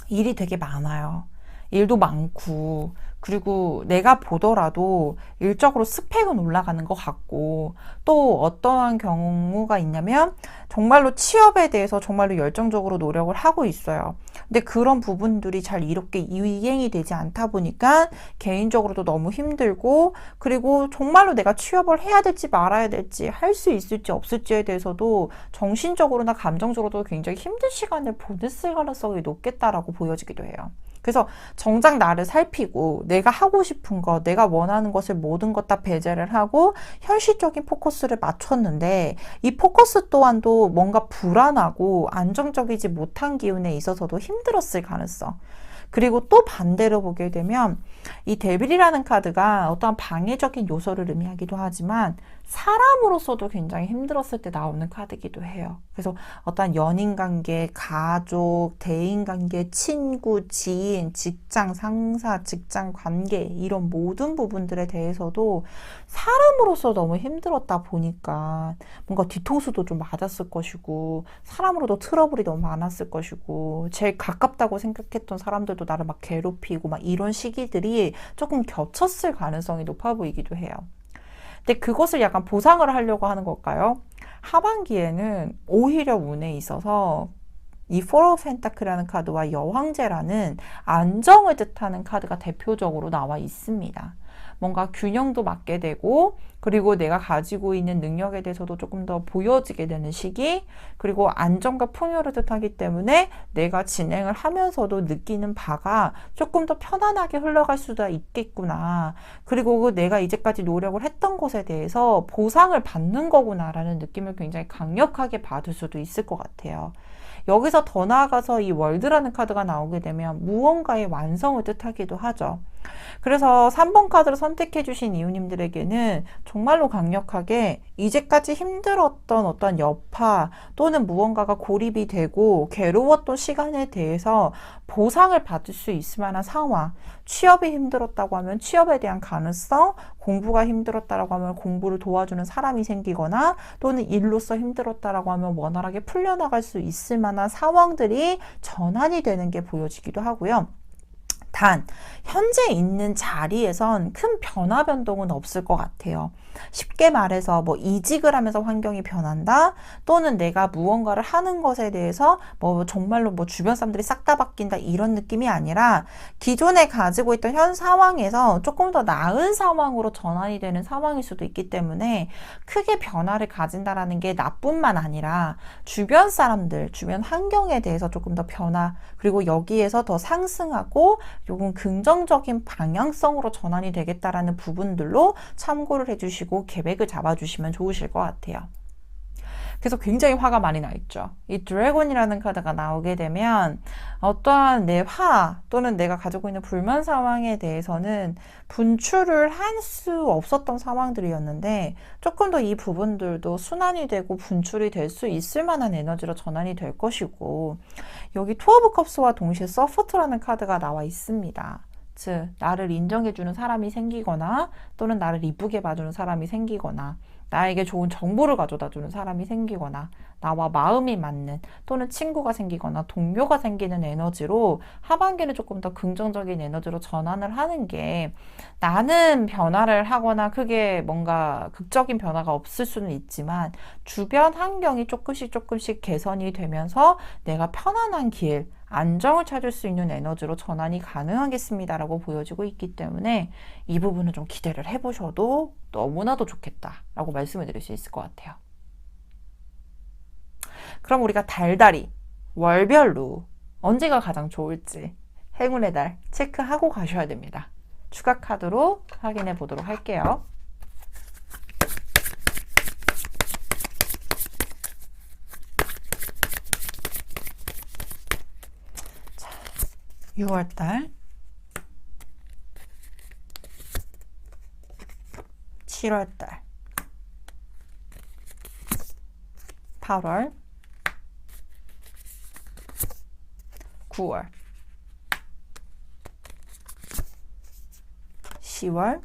일이 되게 많아요. 일도 많고, 그리고 내가 보더라도 일적으로 스펙은 올라가는 것 같고, 또 어떠한 경우가 있냐면 정말로 취업에 대해서 정말로 열정적으로 노력을 하고 있어요. 근데 그런 부분들이 잘 이렇게 이행이 되지 않다 보니까 개인적으로도 너무 힘들고, 그리고 정말로 내가 취업을 해야 될지 말아야 될지, 할 수 있을지 없을지에 대해서도 정신적으로나 감정적으로도 굉장히 힘든 시간을 보냈을 가능성이 높겠다라고 보여지기도 해요. 그래서 정작 나를 살피고 내가 하고 싶은 것, 내가 원하는 것을 모든 것 다 배제를 하고 현실적인 포커스를 맞췄는데, 이 포커스 또한도 뭔가 불안하고 안정적이지 못한 기운에 있어서도 힘들었을 가능성. 그리고 또 반대로 보게 되면 이 데빌이라는 카드가 어떠한 방해적인 요소를 의미하기도 하지만 사람으로서도 굉장히 힘들었을 때 나오는 카드이기도 해요. 그래서 어떠한 연인관계, 가족, 대인관계, 친구, 지인, 직장 상사, 직장 관계 이런 모든 부분들에 대해서도 사람으로서 너무 힘들었다 보니까 뭔가 뒤통수도 좀 맞았을 것이고, 사람으로도 트러블이 너무 많았을 것이고, 제일 가깝다고 생각했던 사람들도 나를 막 괴롭히고 막 이런 시기들이 조금 겹쳤을 가능성이 높아 보이기도 해요. 근데 그것을 약간 보상을 하려고 하는 걸까요? 하반기에는 오히려 운에 있어서 이 Four of Pentacle라는 카드와 여왕제라는 안정을 뜻하는 카드가 대표적으로 나와 있습니다. 뭔가 균형도 맞게 되고, 그리고 내가 가지고 있는 능력에 대해서도 조금 더 보여지게 되는 시기, 그리고 안정과 풍요를 뜻하기 때문에 내가 진행을 하면서도 느끼는 바가 조금 더 편안하게 흘러갈 수도 있겠구나. 그리고 내가 이제까지 노력을 했던 것에 대해서 보상을 받는 거구나라는 느낌을 굉장히 강력하게 받을 수도 있을 것 같아요. 여기서 더 나아가서 이 월드라는 카드가 나오게 되면 무언가의 완성을 뜻하기도 하죠. 그래서 3번 카드를 선택해 주신 이유님들에게는 정말로 강력하게 이제까지 힘들었던 어떤 여파 또는 무언가가 고립이 되고 괴로웠던 시간에 대해서 보상을 받을 수 있을 만한 상황, 취업이 힘들었다고 하면 취업에 대한 가능성, 공부가 힘들었다라고 하면 공부를 도와주는 사람이 생기거나, 또는 일로서 힘들었다라고 하면 원활하게 풀려나갈 수 있을 만한 상황들이 전환이 되는 게 보여지기도 하고요. 단, 현재 있는 자리에선 큰 변화 변동은 없을 것 같아요. 쉽게 말해서 뭐 이직을 하면서 환경이 변한다, 또는 내가 무언가를 하는 것에 대해서 뭐 정말로 뭐 주변 사람들이 싹 다 바뀐다 이런 느낌이 아니라 기존에 가지고 있던 현 상황에서 조금 더 나은 상황으로 전환이 되는 상황일 수도 있기 때문에 크게 변화를 가진다라는 게 나뿐만 아니라 주변 사람들, 주변 환경에 대해서 조금 더 변화, 그리고 여기에서 더 상승하고 조금 긍정적인 방향성으로 전환이 되겠다라는 부분들로 참고를 해주시고 계획을 잡아주시면 좋으실 것 같아요. 그래서 굉장히 화가 많이 나 있죠. 이 드래곤이라는 카드가 나오게 되면 어떠한 내 화 또는 내가 가지고 있는 불만 상황에 대해서는 분출을 할 수 없었던 상황들이었는데 조금 더 이 부분들도 순환이 되고 분출이 될 수 있을 만한 에너지로 전환이 될 것이고, 여기 투 오브 컵스와 동시에 서포트라는 카드가 나와 있습니다. 즉, 나를 인정해주는 사람이 생기거나 또는 나를 이쁘게 봐주는 사람이 생기거나, 나에게 좋은 정보를 가져다 주는 사람이 생기거나, 나와 마음이 맞는 또는 친구가 생기거나 동료가 생기는 에너지로 하반기를 조금 더 긍정적인 에너지로 전환을 하는 게 나는 변화를 하거나 크게 뭔가 극적인 변화가 없을 수는 있지만 주변 환경이 조금씩 개선이 되면서 내가 편안한 길, 안정을 찾을 수 있는 에너지로 전환이 가능하겠습니다라고 보여지고 있기 때문에 이 부분은 좀 기대를 해보셔도 너무나도 좋겠다라고 말씀을 드릴 수 있을 것 같아요. 그럼 우리가 달달이 월별로 언제가 가장 좋을지 행운의 달 체크하고 가셔야 됩니다. 추가 카드로 확인해 보도록 할게요. 자, 6월달, 7월달, 8월, 9월, 10월,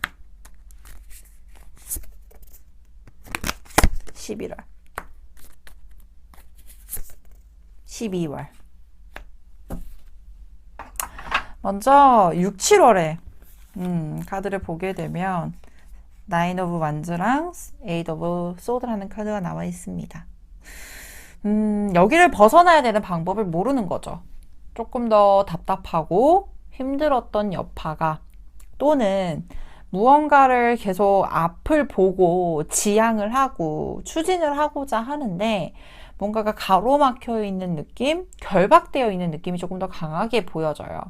11월, 12월. 먼저 6, 7월에 카드를 보게 되면 나인 오브 완즈랑 에이트 오브 소드라는 카드가 나와 있습니다. 여기를 벗어나야 되는 방법을 모르는 거죠. 조금 더 답답하고 힘들었던 여파가 또는 무언가를 계속 앞을 보고 지향을 하고 추진을 하고자 하는데 뭔가가 가로막혀 있는 느낌, 결박되어 있는 느낌이 조금 더 강하게 보여져요.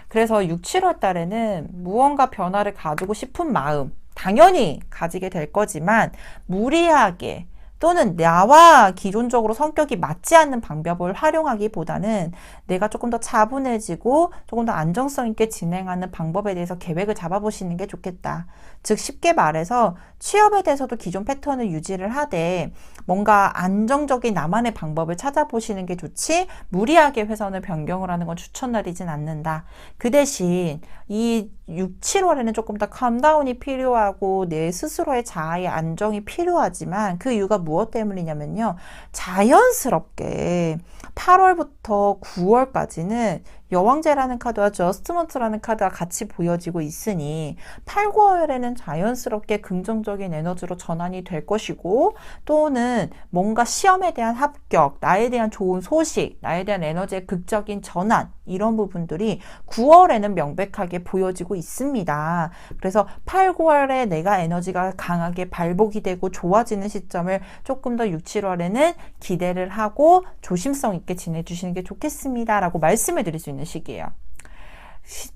그래서 6, 7월 달에는 무언가 변화를 가지고 싶은 마음 당연히 가지게 될 거지만 무리하게 또는 나와 기존적으로 성격이 맞지 않는 방법을 활용하기보다는 내가 조금 더 차분해지고 조금 더 안정성 있게 진행하는 방법에 대해서 계획을 잡아보시는 게 좋겠다. 즉 쉽게 말해서 취업에 대해서도 기존 패턴을 유지를 하되 뭔가 안정적인 나만의 방법을 찾아보시는 게 좋지 무리하게 회선을 변경을 하는 건 추천드리진 않는다. 그 대신 이 6, 7월에는 조금 더 캄다운이 필요하고 내 스스로의 자아의 안정이 필요하지만 그 이유가 무엇 때문이냐면요. 자연스럽게 8월부터 9월까지는 여왕제라는 카드와 저스트먼트라는 카드가 같이 보여지고 있으니 8, 9월에는 자연스럽게 긍정적인 에너지로 전환이 될 것이고 또는 뭔가 시험에 대한 합격, 나에 대한 좋은 소식, 나에 대한 에너지의 극적인 전환 이런 부분들이 9월에는 명백하게 보여지고 있습니다. 그래서 8, 9월에 내가 에너지가 강하게 발복이 되고 좋아지는 시점을 조금 더 6, 7월에는 기대를 하고 조심성 있게 지내주시는 게 좋겠습니다. 라고 말씀을 드릴 수 있는 시기예요.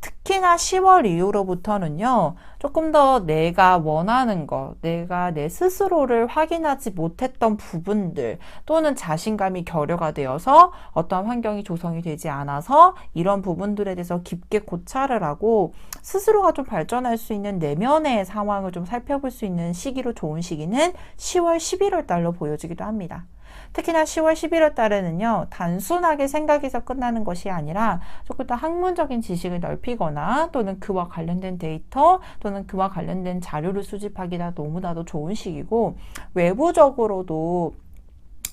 특히나 10월 이후로부터는요, 조금 더 내가 원하는 것, 내가 내 스스로를 확인하지 못했던 부분들, 또는 자신감이 결여가 되어서 어떤 환경이 조성이 되지 않아서 이런 부분들에 대해서 깊게 고찰을 하고 스스로가 좀 발전할 수 있는 내면의 상황을 좀 살펴볼 수 있는 시기로 좋은 시기는 10월, 11월 달로 보여지기도 합니다. 특히나 10월, 11월 달에는요, 단순하게 생각에서 끝나는 것이 아니라 조금 더 학문적인 지식을 넓히거나 또는 그와 관련된 데이터 또는 그와 관련된 자료를 수집하기가 너무나도 좋은 시기고 외부적으로도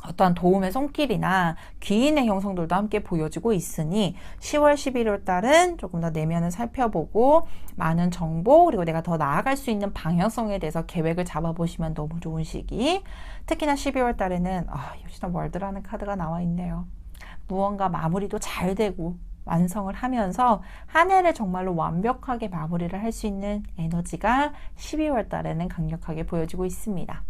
어떠한 도움의 손길이나 귀인의 형성들도 함께 보여지고 있으니 10월, 11월 달은 조금 더 내면을 살펴보고 많은 정보 그리고 내가 더 나아갈 수 있는 방향성에 대해서 계획을 잡아보시면 너무 좋은 시기. 특히나 12월 달에는 요시나 월드라는 카드가 나와 있네요. 무언가 마무리도 잘 되고 완성을 하면서 한 해를 정말로 완벽하게 마무리를 할 수 있는 에너지가 12월 달에는 강력하게 보여지고 있습니다.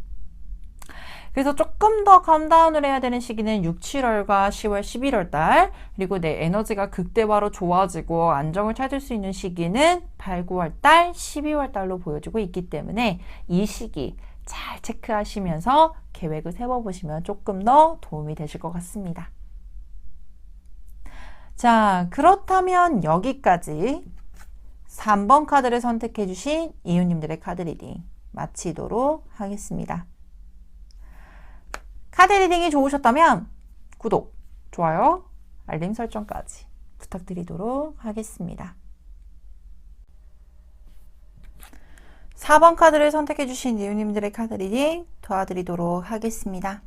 그래서 조금 더 캄다운을 해야 되는 시기는 6, 7월과 10월, 11월 달 그리고 내 에너지가 극대화로 좋아지고 안정을 찾을 수 있는 시기는 8, 9월 달, 12월 달로 보여지고 있기 때문에 이 시기 잘 체크하시면서 계획을 세워보시면 조금 더 도움이 되실 것 같습니다. 자, 그렇다면 여기까지 3번 카드를 선택해 주신 이웃님들의 카드 리딩 마치도록 하겠습니다. 카드 리딩이 좋으셨다면 구독, 좋아요, 알림 설정까지 부탁드리도록 하겠습니다. 4번 카드를 선택해 주신 이웃님들의 카드 리딩 도와드리도록 하겠습니다.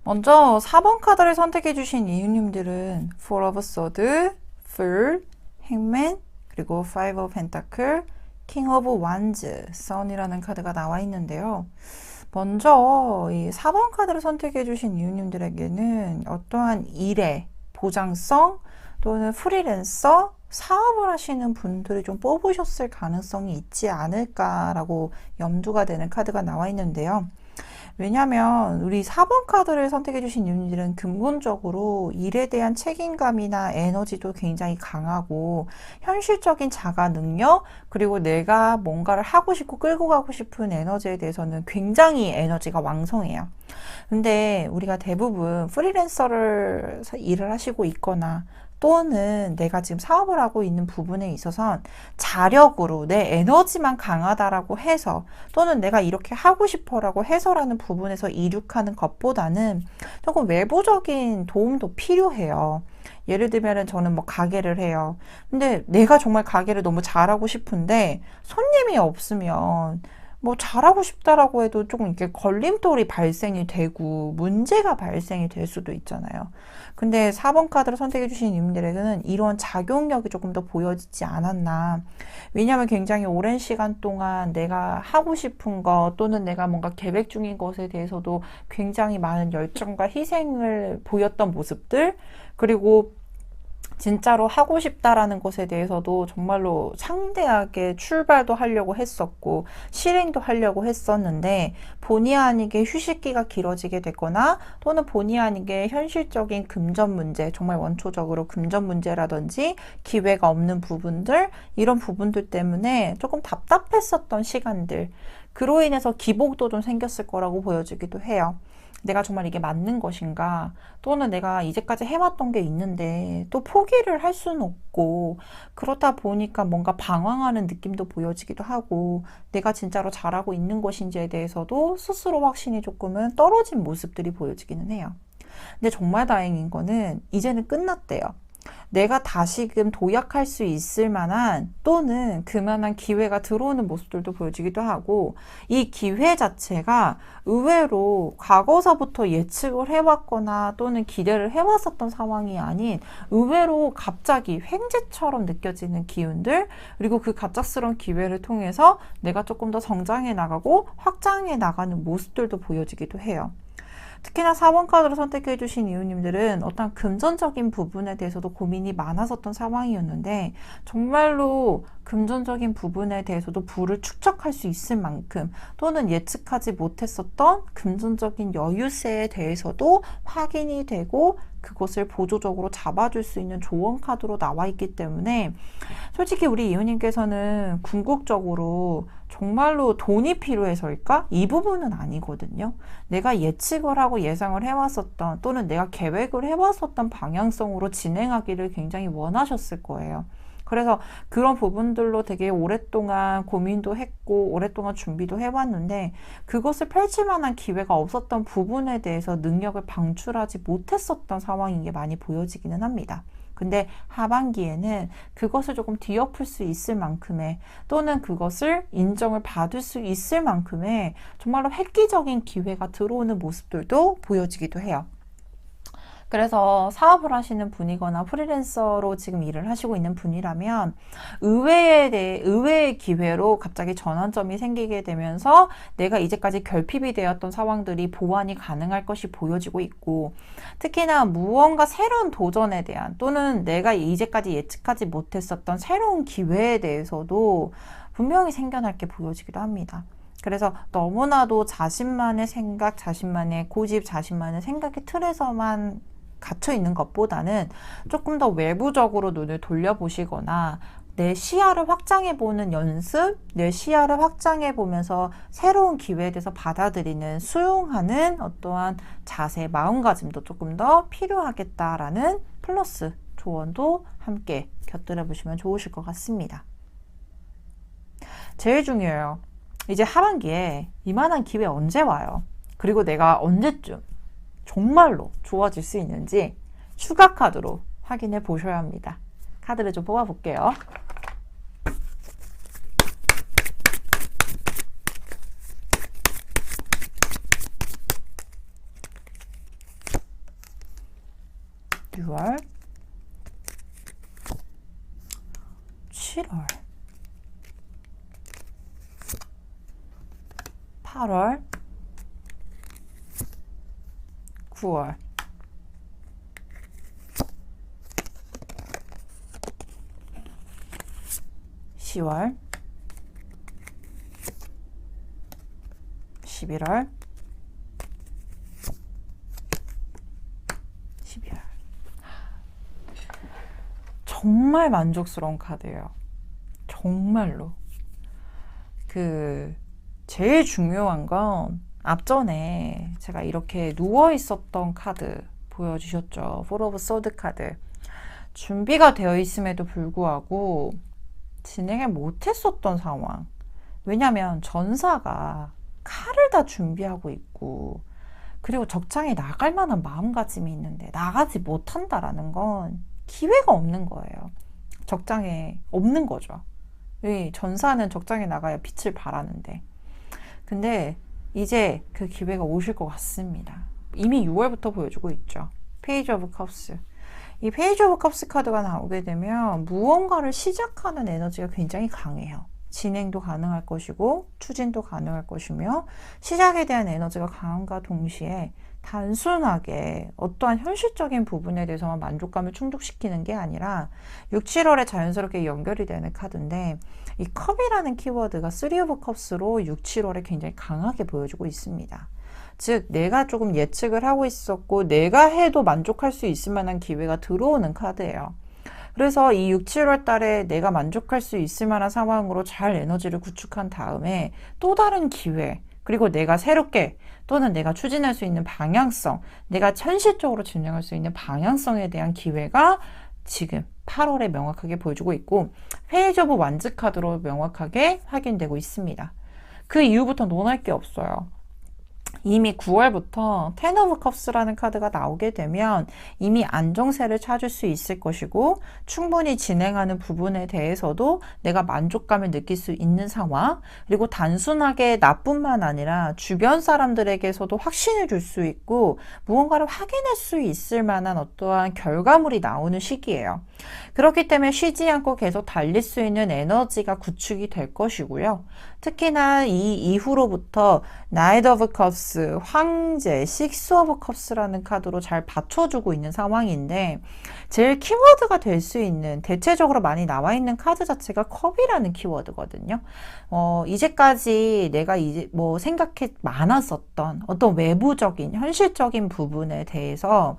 먼저 4번 카드를 선택해 주신 이유님들은 Four of Swords, Fool, Hangman, 그리고 Five of Pentacle, King of Wands, Sun이라는 카드가 나와 있는데요. 먼저 이 4번 카드를 선택해 주신 이유님들에게는 어떠한 일의 보장성 또는 프리랜서, 사업을 하시는 분들이 좀 뽑으셨을 가능성이 있지 않을까라고 염두가 되는 카드가 나와 있는데요. 왜냐면 우리 4번 카드를 선택해 주신 이유들은 근본적으로 일에 대한 책임감이나 에너지도 굉장히 강하고 현실적인 자가 능력 그리고 내가 뭔가를 하고 싶고 끌고 가고 싶은 에너지에 대해서는 굉장히 에너지가 왕성해요. 근데 우리가 대부분 프리랜서를 일을 하시고 있거나 또는 내가 지금 사업을 하고 있는 부분에 있어선 자력으로 내 에너지만 강하다라고 해서 또는 내가 이렇게 하고 싶어라고 해서라는 부분에서 이룩하는 것보다는 조금 외부적인 도움도 필요해요. 예를 들면은 저는 뭐 가게를 해요. 근데 내가 정말 가게를 너무 잘하고 싶은데 손님이 없으면 뭐 잘하고 싶다라고 해도 조금 이렇게 걸림돌이 발생이 되고 문제가 발생이 될 수도 있잖아요. 근데 4번 카드를 선택해 주신 이분들에게는 이런 작용력이 조금 더 보여지지 않았나. 왜냐하면 굉장히 오랜 시간 동안 내가 하고 싶은 것 또는 내가 뭔가 계획 중인 것에 대해서도 굉장히 많은 열정과 희생을 보였던 모습들 그리고 진짜로 하고 싶다라는 것에 대해서도 정말로 상대하게 출발도 하려고 했었고 실행도 하려고 했었는데 본의 아니게 휴식기가 길어지게 되거나 또는 본의 아니게 현실적인 금전 문제, 정말 원초적으로 금전 문제라든지 기회가 없는 부분들 이런 부분들 때문에 조금 답답했었던 시간들 그로 인해서 기복도 좀 생겼을 거라고 보여지기도 해요. 내가 정말 이게 맞는 것인가 또는 내가 이제까지 해왔던 게 있는데 또 포기를 할 수는 없고 그러다 보니까 뭔가 방황하는 느낌도 보여지기도 하고 내가 진짜로 잘하고 있는 것인지에 대해서도 스스로 확신이 조금은 떨어진 모습들이 보여지기는 해요. 근데 정말 다행인 거는 이제는 끝났대요. 내가 다시금 도약할 수 있을 만한 또는 그만한 기회가 들어오는 모습들도 보여지기도 하고 이 기회 자체가 의외로 과거서부터 예측을 해왔거나 또는 기대를 해왔었던 상황이 아닌 의외로 갑자기 횡재처럼 느껴지는 기운들 그리고 그 갑작스러운 기회를 통해서 내가 조금 더 성장해 나가고 확장해 나가는 모습들도 보여지기도 해요. 특히나 4번 카드를 선택해 주신 이유님들은 어떤 금전적인 부분에 대해서도 고민이 많았었던 상황이었는데 정말로 금전적인 부분에 대해서도 부를 축적할 수 있을 만큼 또는 예측하지 못했었던 금전적인 여유세에 대해서도 확인이 되고 그것을 보조적으로 잡아줄 수 있는 조언 카드로 나와 있기 때문에 솔직히 우리 이호님께서는 궁극적으로 정말로 돈이 필요해서일까? 이 부분은 아니거든요. 내가 예측을 하고 예상을 해왔었던 또는 내가 계획을 해왔었던 방향성으로 진행하기를 굉장히 원하셨을 거예요. 그래서 그런 부분들로 되게 오랫동안 고민도 했고 오랫동안 준비도 해왔는데 그것을 펼칠 만한 기회가 없었던 부분에 대해서 능력을 방출하지 못했었던 상황인 게 많이 보여지기는 합니다. 근데 하반기에는 그것을 조금 뒤엎을 수 있을 만큼의 또는 그것을 인정을 받을 수 있을 만큼의 정말로 획기적인 기회가 들어오는 모습들도 보여지기도 해요. 그래서 사업을 하시는 분이거나 프리랜서로 지금 일을 하시고 있는 분이라면 의외의 기회로 갑자기 전환점이 생기게 되면서 내가 이제까지 결핍이 되었던 상황들이 보완이 가능할 것이 보여지고 있고 특히나 무언가 새로운 도전에 대한 또는 내가 이제까지 예측하지 못했었던 새로운 기회에 대해서도 분명히 생겨날 게 보여지기도 합니다. 그래서 너무나도 자신만의 생각, 자신만의 고집, 자신만의 생각의 틀에서만 갇혀 있는 것보다는 조금 더 외부적으로 눈을 돌려보시거나 내 시야를 확장해보는 연습, 내 시야를 확장해보면서 새로운 기회에 대해서 받아들이는, 수용하는 어떠한 자세, 마음가짐도 조금 더 필요하겠다라는 플러스 조언도 함께 곁들여 보시면 좋으실 것 같습니다. 제일 중요해요. 이제 하반기에 이만한 기회 언제 와요? 그리고 내가 언제쯤 정말로 좋아질 수 있는지 추가 카드로 확인해 보셔야 합니다. 카드를 좀 뽑아 볼게요. 7월, 8월, 9월, 10월, 11월, 12월. 정말 만족스러운 카드예요. 정말로. 제일 중요한 건 앞전에 제가 이렇게 누워 있었던 카드 보여주셨죠. 포 오브 소드 카드. 준비가 되어 있음에도 불구하고 진행을 못했었던 상황. 왜냐면 전사가 칼을 다 준비하고 있고, 그리고 적장에 나갈 만한 마음가짐이 있는데 나가지 못한다라는 건 기회가 없는 거예요. 적장에 없는 거죠. 전사는 적장에 나가야 빛을 발하는데. 근데 이제 그 기회가 오실 것 같습니다. 이미 6월부터 보여주고 있죠. 페이지 오브 컵스. 이 페이지 오브 컵스 카드가 나오게 되면 무언가를 시작하는 에너지가 굉장히 강해요. 진행도 가능할 것이고 추진도 가능할 것이며, 시작에 대한 에너지가 강함과 동시에 단순하게 어떠한 현실적인 부분에 대해서만 만족감을 충족시키는 게 아니라 6, 7월에 자연스럽게 연결이 되는 카드인데, 이 컵이라는 키워드가 3 오브 컵스로 6, 7월에 굉장히 강하게 보여주고 있습니다. 즉 내가 조금 예측을 하고 있었고 내가 해도 만족할 수 있을 만한 기회가 들어오는 카드예요. 그래서 이 6, 7월 달에 내가 만족할 수 있을 만한 상황으로 잘 에너지를 구축한 다음에 또 다른 기회, 그리고 내가 새롭게 또는 내가 추진할 수 있는 방향성, 내가 현실적으로 진행할 수 있는 방향성에 대한 기회가 지금 8월에 명확하게 보여주고 있고, 페이지 오브 완즈 카드로 명확하게 확인되고 있습니다. 그 이후부터 논할 게 없어요. 이미 9월부터 텐 오브 컵스라는 카드가 나오게 되면 이미 안정세를 찾을 수 있을 것이고, 충분히 진행하는 부분에 대해서도 내가 만족감을 느낄 수 있는 상황, 그리고 단순하게 나뿐만 아니라 주변 사람들에게서도 확신을 줄 수 있고 무언가를 확인할 수 있을 만한 어떠한 결과물이 나오는 시기예요. 그렇기 때문에 쉬지 않고 계속 달릴 수 있는 에너지가 구축이 될 것이고요. 특히나 이 이후로부터 나이트 오브 컵스, 황제, 식스 오브 컵스라는 카드로 잘 받쳐주고 있는 상황인데, 제일 키워드가 될 수 있는, 대체적으로 많이 나와 있는 카드 자체가 컵이라는 키워드거든요. 이제까지 내가 생각해 많았었던 어떤 외부적인, 현실적인 부분에 대해서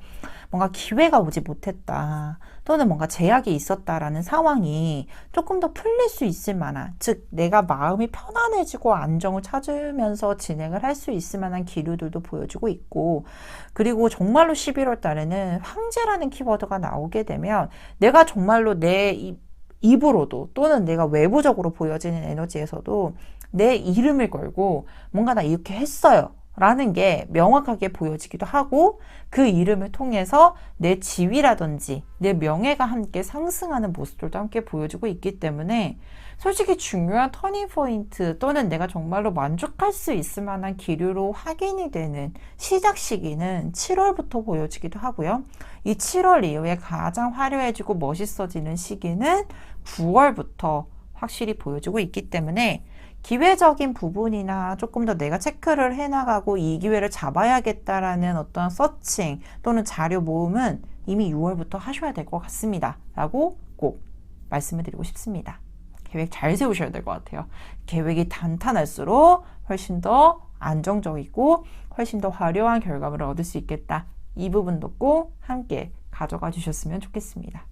뭔가 기회가 오지 못했다, 또는 뭔가 제약이 있었다라는 상황이 조금 더 풀릴 수 있을 만한, 즉 내가 마음이 편안해지고 안정을 찾으면서 진행을 할 수 있을 만한 기류들도 보여주고 있고, 그리고 정말로 11월 달에는 황제라는 키워드가 나오게 되면 내가 정말로 내 입으로도 또는 내가 외부적으로 보여지는 에너지에서도 내 이름을 걸고 뭔가 나 이렇게 했어요 라는 게 명확하게 보여지기도 하고, 그 이름을 통해서 내 지위라든지 내 명예가 함께 상승하는 모습들도 함께 보여주고 있기 때문에, 솔직히 중요한 터닝 포인트 또는 내가 정말로 만족할 수 있을 만한 기류로 확인이 되는 시작 시기는 7월부터 보여지기도 하고요. 이 7월 이후에 가장 화려해지고 멋있어지는 시기는 9월부터 확실히 보여주고 있기 때문에, 기회적인 부분이나 조금 더 내가 체크를 해나가고 이 기회를 잡아야겠다라는 어떤 서칭 또는 자료 모음은 이미 6월부터 하셔야 될 것 같습니다 라고 꼭 말씀을 드리고 싶습니다. 계획 잘 세우셔야 될 것 같아요. 계획이 탄탄할수록 훨씬 더 안정적이고 훨씬 더 화려한 결과물을 얻을 수 있겠다. 이 부분도 꼭 함께 가져가 주셨으면 좋겠습니다.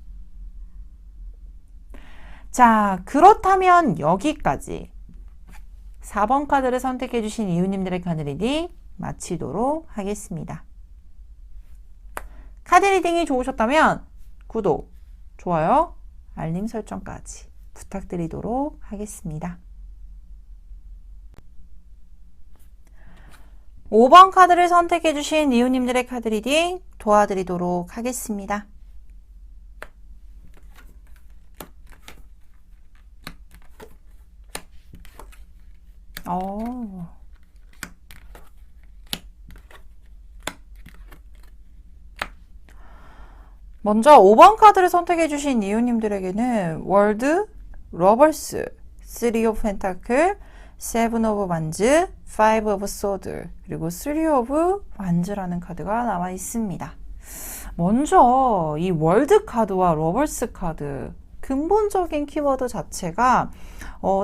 자, 그렇다면 여기까지 4번 카드를 선택해 주신 이웃님들의 카드 리딩 마치도록 하겠습니다. 카드 리딩이 좋으셨다면 구독, 좋아요, 알림 설정까지 부탁드리도록 하겠습니다. 5번 카드를 선택해 주신 이웃님들의 카드 리딩 도와드리도록 하겠습니다. 먼저 5번 카드를 선택해 주신 이웃님들에게는 월드 러버스, 3 of 펜타클, 7 of wands, 5 of sword, 그리고 3 of wands라는 카드가 나와 있습니다. 먼저 이 월드 카드와 러버스 카드 근본적인 키워드 자체가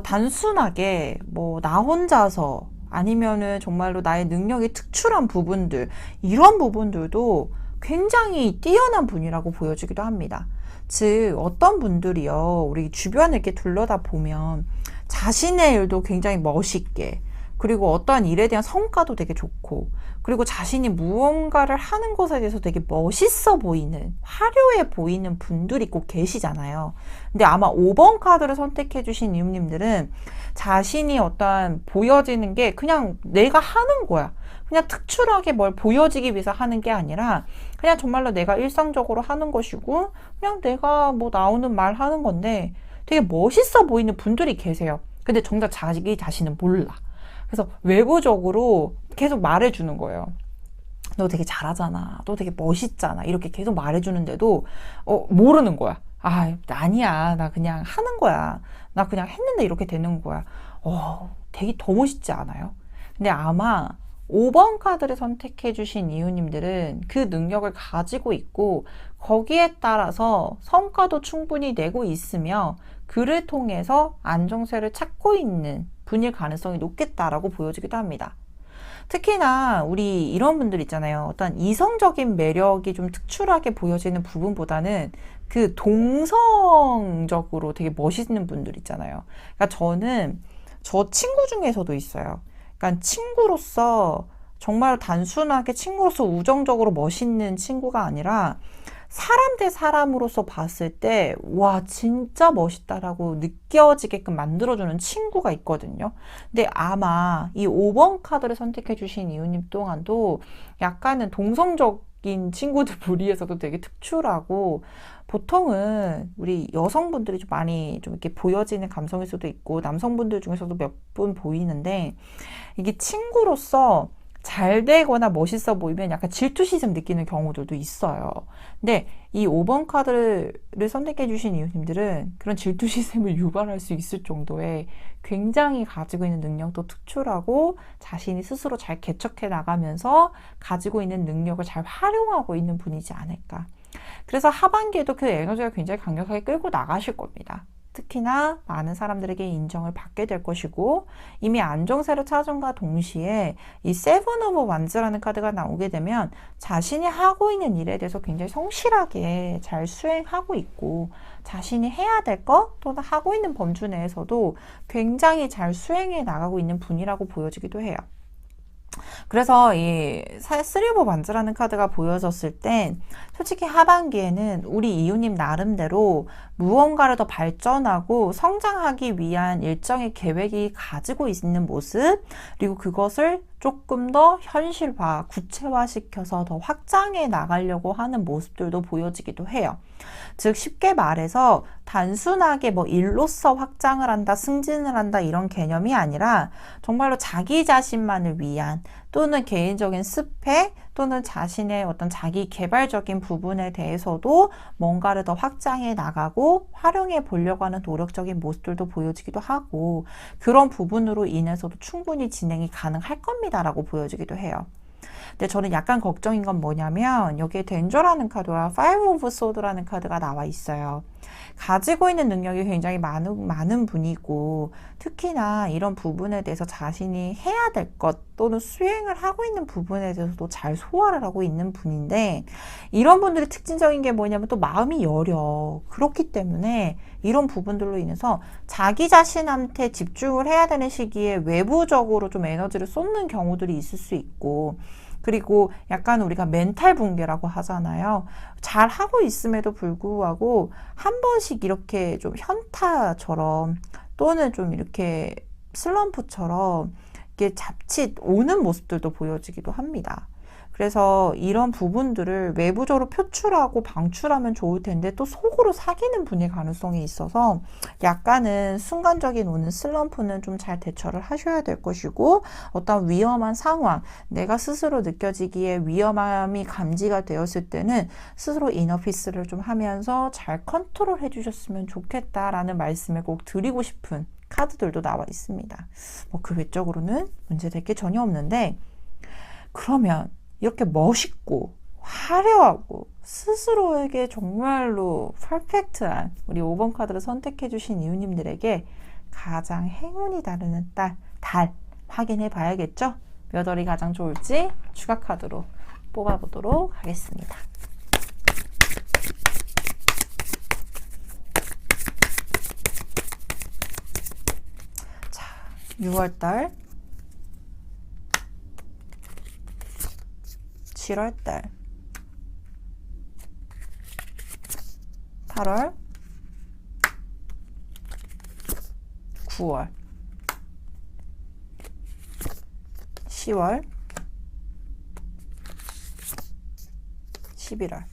단순하게 뭐 나 혼자서 아니면은 정말로 나의 능력이 특출한 부분들, 이런 부분들도 굉장히 뛰어난 분이라고 보여지기도 합니다. 즉 어떤 분들이요, 우리 주변을 이렇게 둘러다 보면 자신의 일도 굉장히 멋있게, 그리고 어떠한 일에 대한 성과도 되게 좋고, 그리고 자신이 무언가를 하는 것에 대해서 되게 멋있어 보이는, 화려해 보이는 분들이 꼭 계시잖아요. 근데 아마 5번 카드를 선택해 주신 이웃님들은 자신이 어떠한 보여지는 게 그냥 내가 하는 거야. 그냥 특출하게 뭘 보여지기 위해서 하는 게 아니라 그냥 정말로 내가 일상적으로 하는 것이고, 그냥 내가 뭐 나오는 말 하는 건데 되게 멋있어 보이는 분들이 계세요. 근데 정작 자기 자신은 몰라. 그래서 외부적으로 계속 말해주는 거예요. 너 되게 잘하잖아. 너 되게 멋있잖아. 이렇게 계속 말해주는데도 모르는 거야. 아니야. 나 그냥 하는 거야. 나 그냥 했는데 이렇게 되는 거야. 되게 더 멋있지 않아요? 근데 아마 5번 카드를 선택해 주신 이웃님들은 그 능력을 가지고 있고, 거기에 따라서 성과도 충분히 내고 있으며 그를 통해서 안정세를 찾고 있는 분일 가능성이 높겠다라고 보여지기도 합니다. 특히나 우리 이런 분들 있잖아요. 어떤 이성적인 매력이 좀 특출하게 보여지는 부분보다는 그 동성적으로 되게 멋있는 분들 있잖아요. 그러니까 저는 저 친구 중에서도 있어요. 그러니까 친구로서 정말 단순하게 친구로서 우정적으로 멋있는 친구가 아니라 사람 대 사람으로서 봤을 때 와 진짜 멋있다라고 느껴지게끔 만들어주는 친구가 있거든요. 근데 아마 이 5번 카드를 선택해 주신 이웃님 또한도 약간은 동성적인 친구들 무리에서도 되게 특출하고, 보통은 우리 여성분들이 좀 많이 좀 이렇게 보여지는 감성일 수도 있고 남성분들 중에서도 몇 분 보이는데, 이게 친구로서 잘 되거나 멋있어 보이면 약간 질투심을 느끼는 경우들도 있어요. 근데 이 5번 카드를 선택해 주신 이웃님들은 그런 질투심을 유발할 수 있을 정도의 굉장히 가지고 있는 능력도 특출하고 자신이 스스로 잘 개척해 나가면서 가지고 있는 능력을 잘 활용하고 있는 분이지 않을까. 그래서 하반기에도 그 에너지가 굉장히 강력하게 끌고 나가실 겁니다. 특히나 많은 사람들에게 인정을 받게 될 것이고, 이미 안정세를 찾은과 동시에 이 세븐 오브 완즈라는 카드가 나오게 되면 자신이 하고 있는 일에 대해서 굉장히 성실하게 잘 수행하고 있고, 자신이 해야 될 것 또는 하고 있는 범주 내에서도 굉장히 잘 수행해 나가고 있는 분이라고 보여지기도 해요. 그래서 이 3 오브 완즈라는 카드가 보여졌을 때 솔직히 하반기에는 우리 이웃님 나름대로 무언가를 더 발전하고 성장하기 위한 일정의 계획이 가지고 있는 모습, 그리고 그것을 조금 더 현실화, 구체화시켜서 더 확장해 나가려고 하는 모습들도 보여지기도 해요. 즉 쉽게 말해서 단순하게 뭐 일로서 확장을 한다, 승진을 한다 이런 개념이 아니라 정말로 자기 자신만을 위한, 또는 개인적인 스펙, 또는 자신의 어떤 자기 개발적인 부분에 대해서도 뭔가를 더 확장해 나가고 활용해 보려고 하는 노력적인 모습들도 보여지기도 하고, 그런 부분으로 인해서도 충분히 진행이 가능할 겁니다라고 보여지기도 해요. 근데 저는 약간 걱정인 건 뭐냐면 여기에 덴저라는 카드와 5 오브 소드라는 카드가 나와 있어요. 가지고 있는 능력이 굉장히 많은 분이고, 특히나 이런 부분에 대해서 자신이 해야 될 것 또는 수행을 하고 있는 부분에 대해서도 잘 소화를 하고 있는 분인데, 이런 분들의 특징적인 게 뭐냐면 또 마음이 여려. 그렇기 때문에 이런 부분들로 인해서 자기 자신한테 집중을 해야 되는 시기에 외부적으로 좀 에너지를 쏟는 경우들이 있을 수 있고, 그리고 약간 우리가 멘탈 붕괴라고 하잖아요. 잘 하고 있음에도 불구하고 한 번씩 이렇게 좀 현타처럼 또는 좀 이렇게 슬럼프처럼 이렇게 자칫 오는 모습들도 보여지기도 합니다. 그래서 이런 부분들을 외부적으로 표출하고 방출하면 좋을 텐데 또 속으로 사귀는 분일 가능성이 있어서 약간은 순간적인 오는 슬럼프는 좀 잘 대처를 하셔야 될 것이고, 어떤 위험한 상황, 내가 스스로 느껴지기에 위험함이 감지가 되었을 때는 스스로 이너피스를 좀 하면서 잘 컨트롤 해주셨으면 좋겠다라는 말씀을 꼭 드리고 싶은 카드들도 나와 있습니다. 뭐 그 외적으로는 문제될 게 전혀 없는데, 그러면 이렇게 멋있고 화려하고 스스로에게 정말로 퍼펙트한 우리 5번 카드를 선택해 주신 이웃님들에게 가장 행운이 다루는 달 확인해 봐야겠죠? 몇 월이 가장 좋을지 추가 카드로 뽑아보도록 하겠습니다. 자, 6월달, 7월달, 8월, 9월, 10월, 11월,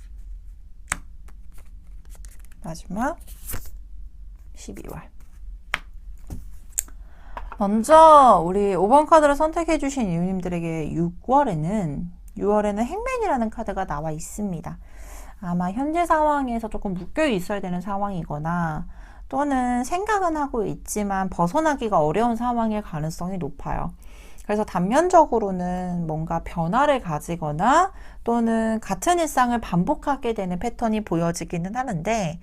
마지막 12월. 먼저 우리 5번 카드를 선택해 주신 이웃님들에게 6월에는 행맨이라는 카드가 나와 있습니다. 아마 현재 상황에서 조금 묶여 있어야 되는 상황이거나 또는 생각은 하고 있지만 벗어나기가 어려운 상황일 가능성이 높아요. 그래서 단면적으로는 뭔가 변화를 가지거나 또는 같은 일상을 반복하게 되는 패턴이 보여지기는 하는데,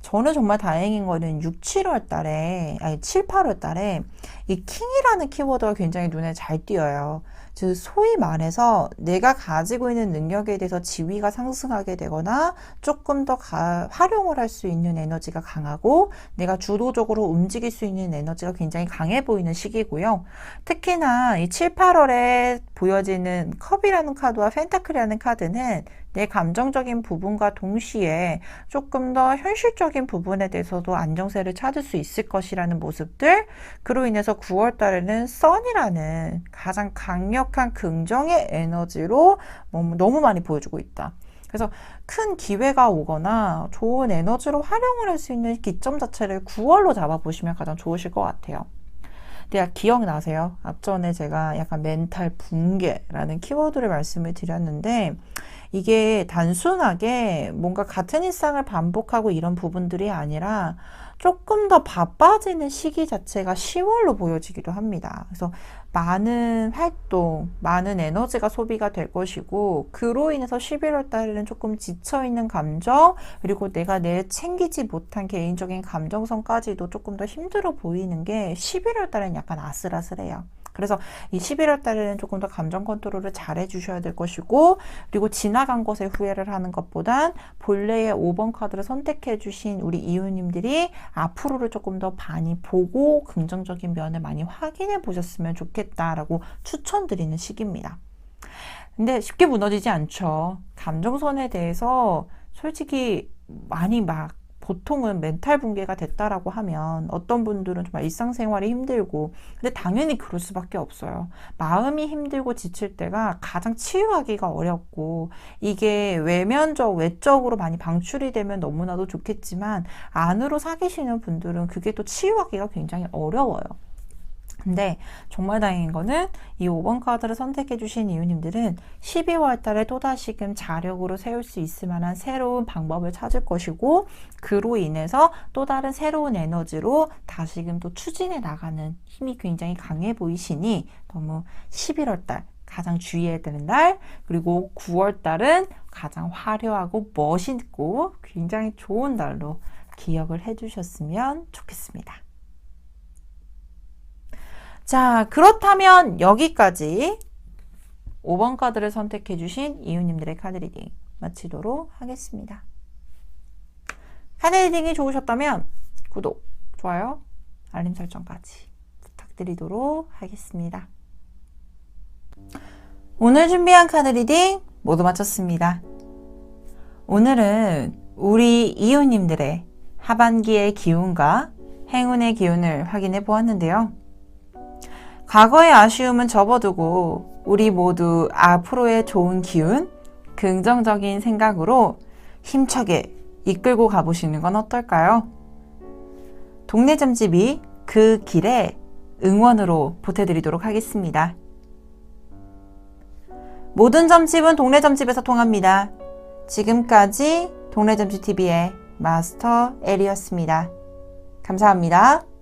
저는 정말 다행인 거는 7, 8월 달에 이 킹이라는 키워드가 굉장히 눈에 잘 띄어요. 즉 소위 말해서 내가 가지고 있는 능력에 대해서 지위가 상승하게 되거나 조금 더 활용을 할 수 있는 에너지가 강하고 내가 주도적으로 움직일 수 있는 에너지가 굉장히 강해 보이는 시기고요. 특히나 이 7, 8월에 보여지는 컵이라는 카드와 펜타클이라는 카드는 내 감정적인 부분과 동시에 조금 더 현실적인 부분에 대해서도 안정세를 찾을 수 있을 것이라는 모습들, 그로 인해서 9월 달에는 선이라는 가장 강력한 긍정의 에너지로 너무 많이 보여주고 있다. 그래서 큰 기회가 오거나 좋은 에너지로 활용을 할 수 있는 기점 자체를 9월로 잡아보시면 가장 좋으실 것 같아요. 근데 기억나세요? 앞전에 제가 약간 멘탈 붕괴라는 키워드를 말씀을 드렸는데, 이게 단순하게 뭔가 같은 일상을 반복하고 이런 부분들이 아니라 조금 더 바빠지는 시기 자체가 10월로 보여지기도 합니다. 그래서 많은 활동, 많은 에너지가 소비가 될 것이고, 그로 인해서 11월 달에는 조금 지쳐있는 감정, 그리고 내가 챙기지 못한 개인적인 감정선까지도 조금 더 힘들어 보이는 게 11월 달에는 약간 아슬아슬해요. 그래서 이 11월 달에는 조금 더 감정 컨트롤을 잘 해주셔야 될 것이고, 그리고 지나간 것에 후회를 하는 것보단 본래의 5번 카드를 선택해 주신 우리 이웃님들이 앞으로를 조금 더 많이 보고 긍정적인 면을 많이 확인해 보셨으면 좋겠다라고 추천드리는 시기입니다. 근데 쉽게 무너지지 않죠. 감정선에 대해서 솔직히 많이 보통은 멘탈 붕괴가 됐다라고 하면 어떤 분들은 정말 일상생활이 힘들고, 근데 당연히 그럴 수밖에 없어요. 마음이 힘들고 지칠 때가 가장 치유하기가 어렵고, 이게 외적으로 많이 방출이 되면 너무나도 좋겠지만 안으로 사귀시는 분들은 그게 또 치유하기가 굉장히 어려워요. 근데 정말 다행인 거는 이 5번 카드를 선택해 주신 이웃님들은 12월 달에 또다시금 자력으로 세울 수 있을 만한 새로운 방법을 찾을 것이고, 그로 인해서 또 다른 새로운 에너지로 다시금 또 추진해 나가는 힘이 굉장히 강해 보이시니 너무 11월 달 가장 주의해야 되는 달, 그리고 9월 달은 가장 화려하고 멋있고 굉장히 좋은 달로 기억을 해 주셨으면 좋겠습니다. 자, 그렇다면 여기까지 5번 카드를 선택해 주신 이웃님들의 카드 리딩 마치도록 하겠습니다. 카드 리딩이 좋으셨다면 구독, 좋아요, 알림 설정까지 부탁드리도록 하겠습니다. 오늘 준비한 카드 리딩 모두 마쳤습니다. 오늘은 우리 이웃님들의 하반기의 기운과 행운의 기운을 확인해 보았는데요. 과거의 아쉬움은 접어두고 우리 모두 앞으로의 좋은 기운, 긍정적인 생각으로 힘차게 이끌고 가보시는 건 어떨까요? 동네 점집이 그 길에 응원으로 보태드리도록 하겠습니다. 모든 점집은 동네 점집에서 통합니다. 지금까지 동네 점집 TV의 마스터 엘이었습니다. 감사합니다.